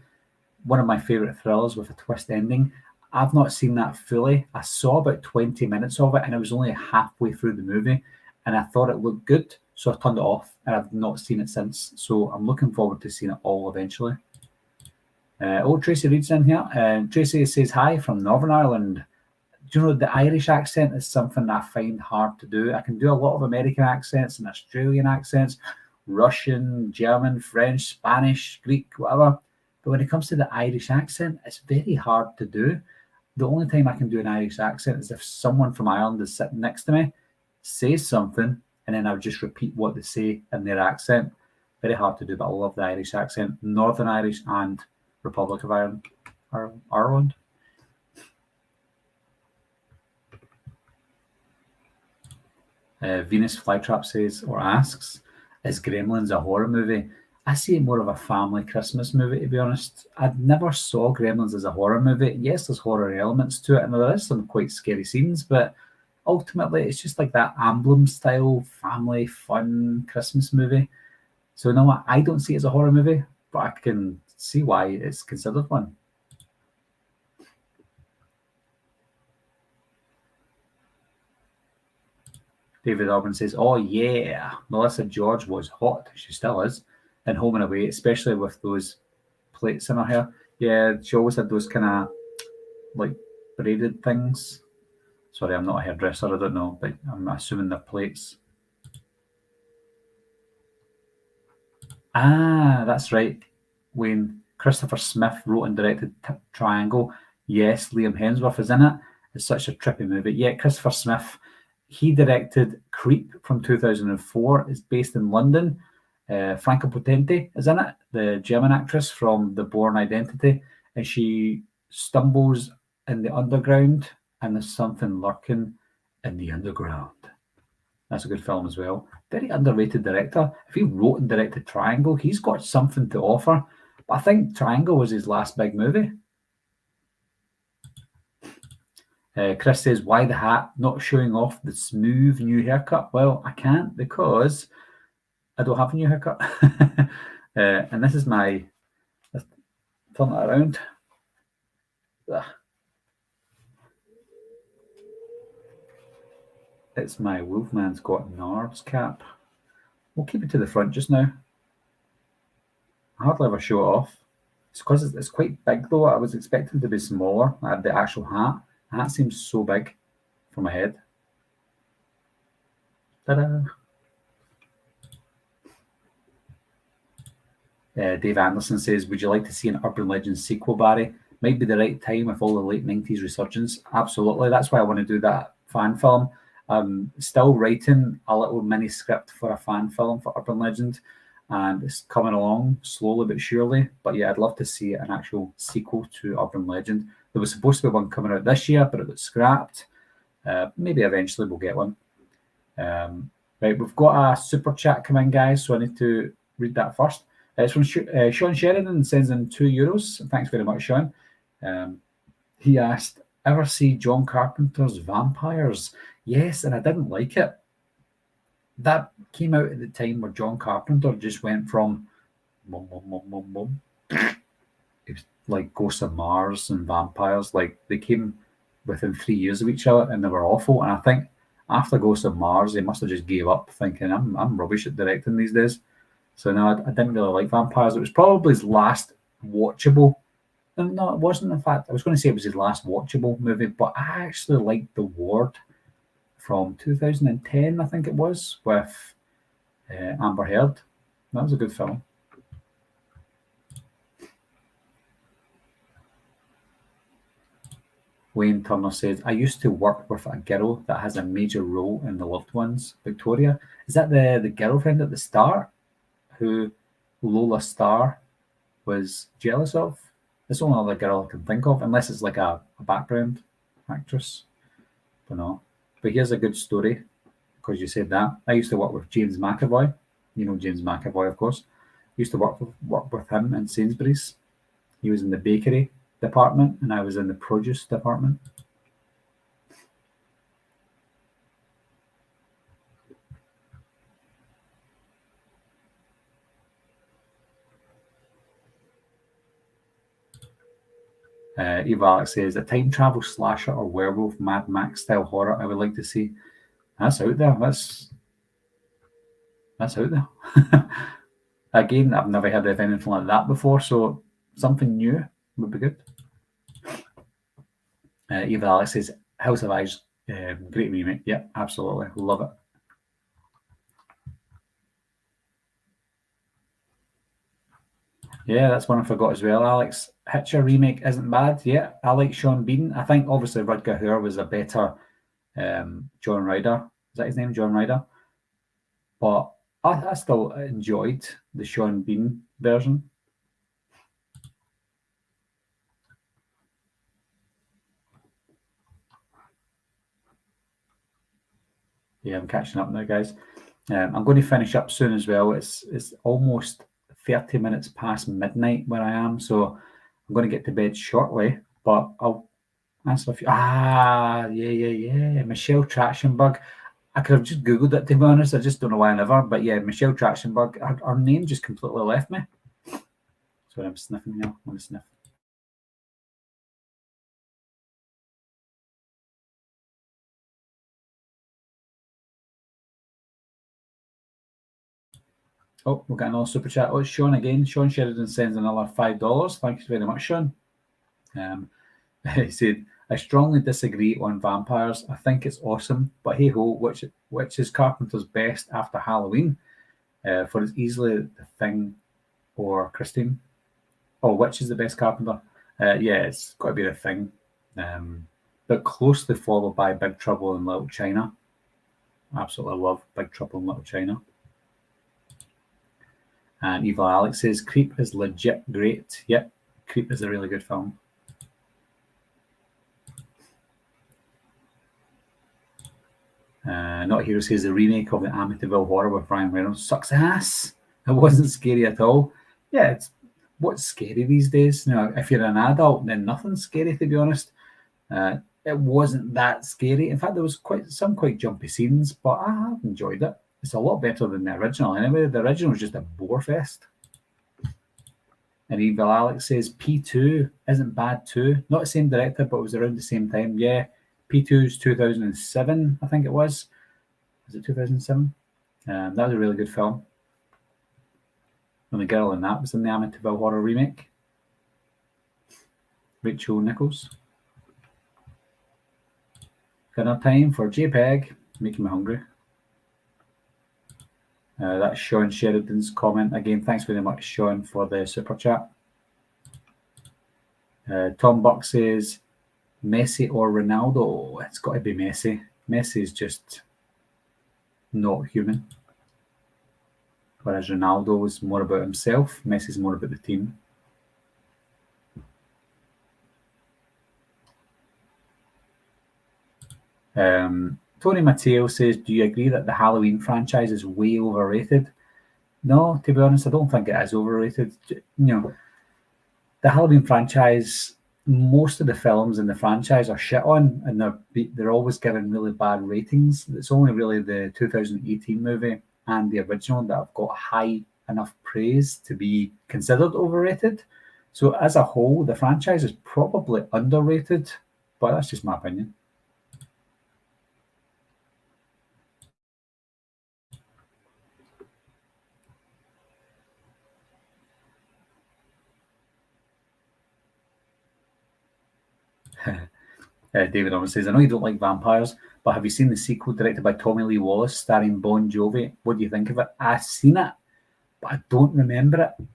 One of my favourite thrillers with a twist ending." I've not seen that fully. I saw about 20 minutes of it and I was only halfway through the movie and I thought it looked good, so I turned it off and I've not seen it since. So I'm looking forward to seeing it all eventually. Tracy Reed's in here. Tracy says, "Hi from Northern Ireland. Do you know the Irish accent is something that I find hard to do? I can do a lot of American accents and Australian accents, Russian, German, French, Spanish, Greek, whatever. But when it comes to the Irish accent, it's very hard to do. The only time I can do an Irish accent is if someone from Ireland is sitting next to me, says something, and then I would just repeat what they say in their accent. Very hard to do, but I love the Irish accent, Northern Irish and Republic of Ireland. Ireland. Venus Flytrap says or asks, is Gremlins a horror movie? I see it more of a family Christmas movie, to be honest. I never saw Gremlins as a horror movie. Yes, there's horror elements to it, and there is some quite scary scenes, but ultimately it's just like that Emblem style family fun Christmas movie. So no, I don't see it as a horror movie, but I can see why it's considered one. David Urban says, oh yeah, Melissa George was hot. She still is in Home and Away, especially with those plaits in her hair. Yeah, she always had those kind of like braided things. Sorry, I'm not a hairdresser, I don't know, but I'm assuming they're plaits. Ah, that's right. When Christopher Smith wrote and directed Triangle, yes, Liam Hemsworth is in it. It's such a trippy movie. Yeah, Christopher Smith, he directed Creep from 2004. It's based in London. Franca Potente is in it, the German actress from The Bourne Identity, and she stumbles in the underground, and there's something lurking in the underground. That's a good film as well. Very underrated director. If he wrote and directed Triangle, he's got something to offer. But I think Triangle was his last big movie. Chris says, why the hat? Not showing off the smooth new haircut. Well, I can't because I don't have a new haircut. And this is my... Let's turn it around. Ugh. It's my Wolfman's Got Nards cap. We'll keep it to the front just now. I hardly ever show it off. It's because it's quite big though. I was expecting it to be smaller. I had the actual hat. The hat seems so big for my head. Ta-da! Dave Anderson says, would you like to see an Urban Legends sequel, Barry? Might be the right time with all the late 90s resurgence. Absolutely. That's why I want to do that fan film. I'm still writing a little mini script for a fan film for Urban Legend, and it's coming along slowly but surely. But yeah, I'd love to see an actual sequel to Urban Legend. There was supposed to be one coming out this year, but it got scrapped. Maybe eventually we'll get one. Right, we've got a super chat coming, guys, so I need to read that first. It's from Sean Sheridan, sends in €2. Thanks very much, Sean. He asked, ever see John Carpenter's Vampires? Yes, and I didn't like it. That came out at the time where John Carpenter just went from mum, mum, mum, mum, mum. It was like Ghosts of Mars and Vampires. Like, they came within 3 years of each other and they were awful. And I think after Ghosts of Mars, they must have just gave up thinking, I'm rubbish at directing these days. So no, I didn't really like Vampires. It was probably his last watchable. No, it wasn't. In fact, I was going to say it was his last watchable movie, but I actually liked The Ward from 2010, I think it was, with Amber Heard. That was a good film. Wayne Turner says, I used to work with a girl that has a major role in The Loved Ones. Victoria, is that the girlfriend at the start who Lola Starr was jealous of? It's the only other girl I can think of, unless it's like a background actress. Don't know. But here's a good story, because you said that. I used to work with James McAvoy. You know James McAvoy, of course. Used to work with him in Sainsbury's. He was in the bakery department, and I was in the produce department. Eva Alex says, a time travel slasher or werewolf Mad Max style horror I would like to see. That's out there. That's out there. Again, I've never heard of anything like that before, so something new would be good. Eva Alex says, House of Eyes, great remake. Yeah, absolutely. Love it. Yeah, that's one I forgot as well, Alex. Hitcher remake isn't bad. Yeah, I like Sean Bean. I think obviously Rutger Hauer was a better John Ryder. Is that his name, John Ryder? but I still enjoyed the Sean Bean version. Yeah, I'm catching up now, guys. I'm going to finish up soon as well. It's almost 30 minutes past midnight where I am, so I'm going to get to bed shortly. But I'll answer a few. Yeah. Michelle Trachtenberg. I could have just Googled it, to be honest. I just don't know why I never. But yeah, Michelle Trachtenberg. Her name just completely left me. Sorry, I'm sniffing now. I'm going to sniff. Oh, we're getting another super chat. Oh, it's Sean again. Sean Sheridan sends another $5. Thank you very much, Sean. He said, I strongly disagree on vampires. I think it's awesome, but hey ho, which is Carpenter's best after Halloween? For it's easily The Thing or Christine. Oh, which is the best Carpenter? Yeah, it's got to be The Thing. But closely followed by Big Trouble in Little China. Absolutely love Big Trouble in Little China. And Evil Alex says, Creep is legit great. Yep, Creep is a really good film. Not Hero says the remake of the Amityville Horror with Ryan Reynolds sucks ass. It wasn't scary at all. Yeah, what's scary these days? If you're an adult, then nothing's scary, to be honest. It wasn't that scary. In fact, there was some quite jumpy scenes, but I enjoyed it. It's a lot better than the original anyway. The original was just a bore fest. And Evil Alex says P2 isn't bad too. Not the same director, but it was around the same time. Yeah, P2 is 2007, I think it was. Was it 2007? That was a really good film. And the girl in that was in the Amityville Horror remake. Rachel Nichols. Got enough time for JPEG, making me hungry. That's Sean Sheridan's comment. Again, thanks very much, Sean, for the super chat. Tom Buck says, Messi or Ronaldo? It's got to be Messi. Messi is just not human. Whereas Ronaldo is more about himself. Messi's more about the team. Tony Matteo says, do you agree that the Halloween franchise is way overrated? No, to be honest, I don't think it is overrated. The Halloween franchise, most of the films in the franchise are shit on, and they're always given really bad ratings. It's only really the 2018 movie and the original that have got high enough praise to be considered overrated. So as a whole, the franchise is probably underrated, but that's just my opinion. David Owens says, I know you don't like vampires, but have you seen the sequel directed by Tommy Lee Wallace starring Bon Jovi? What do you think of it? I've seen it, but I don't remember it.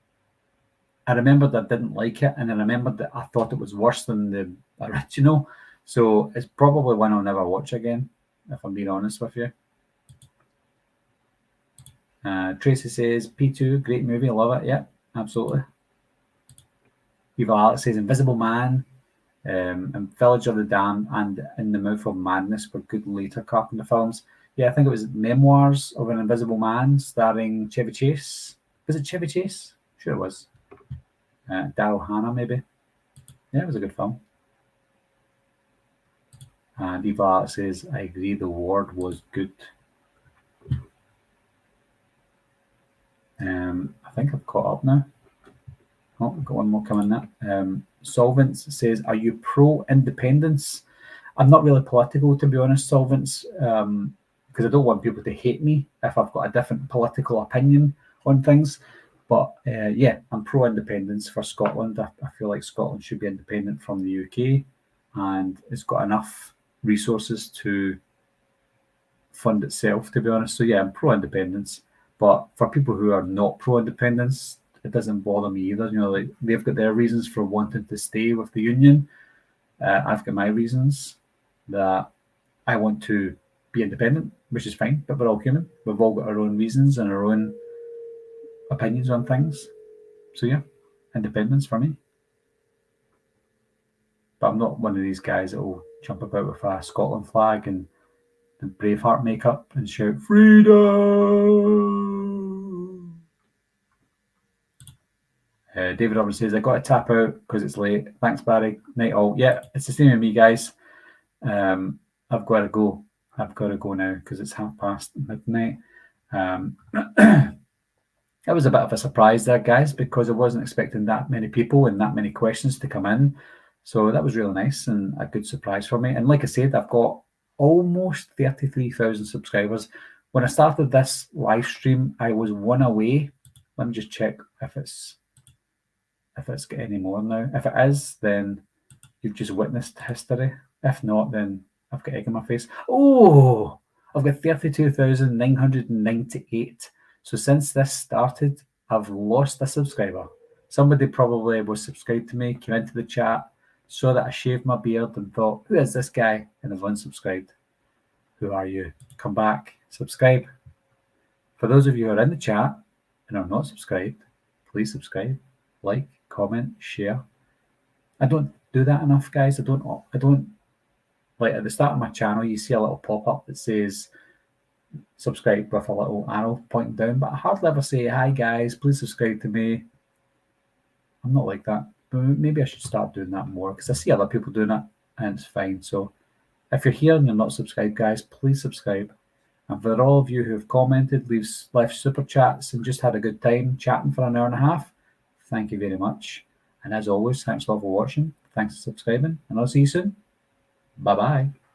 I remembered I didn't like it, and I remembered that I thought it was worse than the original. So it's probably one I'll never watch again, if I'm being honest with you. Tracy says, P2, great movie, love it. Yeah, absolutely. Evil Alex says, Invisible Man, and Village of the Damned and In the Mouth of Madness were good later Carpenter films. Yeah, I think it was Memoirs of an Invisible Man starring Chevy Chase. Was it Chevy Chase? Sure it was. Daryl Hannah, maybe. Yeah, it was a good film. And Evil Alex says, I agree, The Ward was good. I think I've caught up now. Oh, I've got one more coming now. Solvents says, are you pro-independence? I'm not really political, to be honest, Solvents, because I don't want people to hate me if I've got a different political opinion on things. But yeah, I'm pro-independence for Scotland. I feel like Scotland should be independent from the UK, and it's got enough resources to fund itself, to be honest. So yeah, I'm pro-independence. But for people who are not pro-independence, it doesn't bother me either. Like they've got their reasons for wanting to stay with the union. I've got my reasons that I want to be independent, which is fine, but we're all human. We've all got our own reasons and our own opinions on things. So yeah, independence for me. But I'm not one of these guys that will jump about with a Scotland flag and the Braveheart makeup and shout freedom. David Robbins says, I got to tap out because it's late. Thanks, Barry. Night all. Yeah, it's the same with me, guys. I've got to go. I've got to go now because it's midnight. It was a bit of a surprise there, guys, because I wasn't expecting that many people and that many questions to come in. So that was really nice and a good surprise for me. And like I said, I've got almost 33,000 subscribers. When I started this live stream, I was one away. Let me just check if it's got any more now. If it is, then you've just witnessed history. If not, then I've got egg in my face. Oh, I've got 32,998. So since this started, I've lost a subscriber. Somebody probably was subscribed to me, came into the chat, saw that I shaved my beard and thought, who is this guy? And they've unsubscribed. Who are you? Come back, subscribe. For those of you who are in the chat and are not subscribed, please subscribe, like, comment, share. I don't do that enough, guys. I don't like at the start of my channel, you see a little pop-up that says subscribe with a little arrow pointing down, but I hardly ever say, hi guys, please subscribe to me. I'm not like that. But maybe I should start doing that more because I see other people doing it and it's fine. So if you're here and you're not subscribed, guys, please subscribe. And for all of you who have commented, left super chats and just had a good time chatting for an hour and a half, thank you very much. And as always, thanks a lot for watching. Thanks for subscribing, and I'll see you soon. Bye-bye.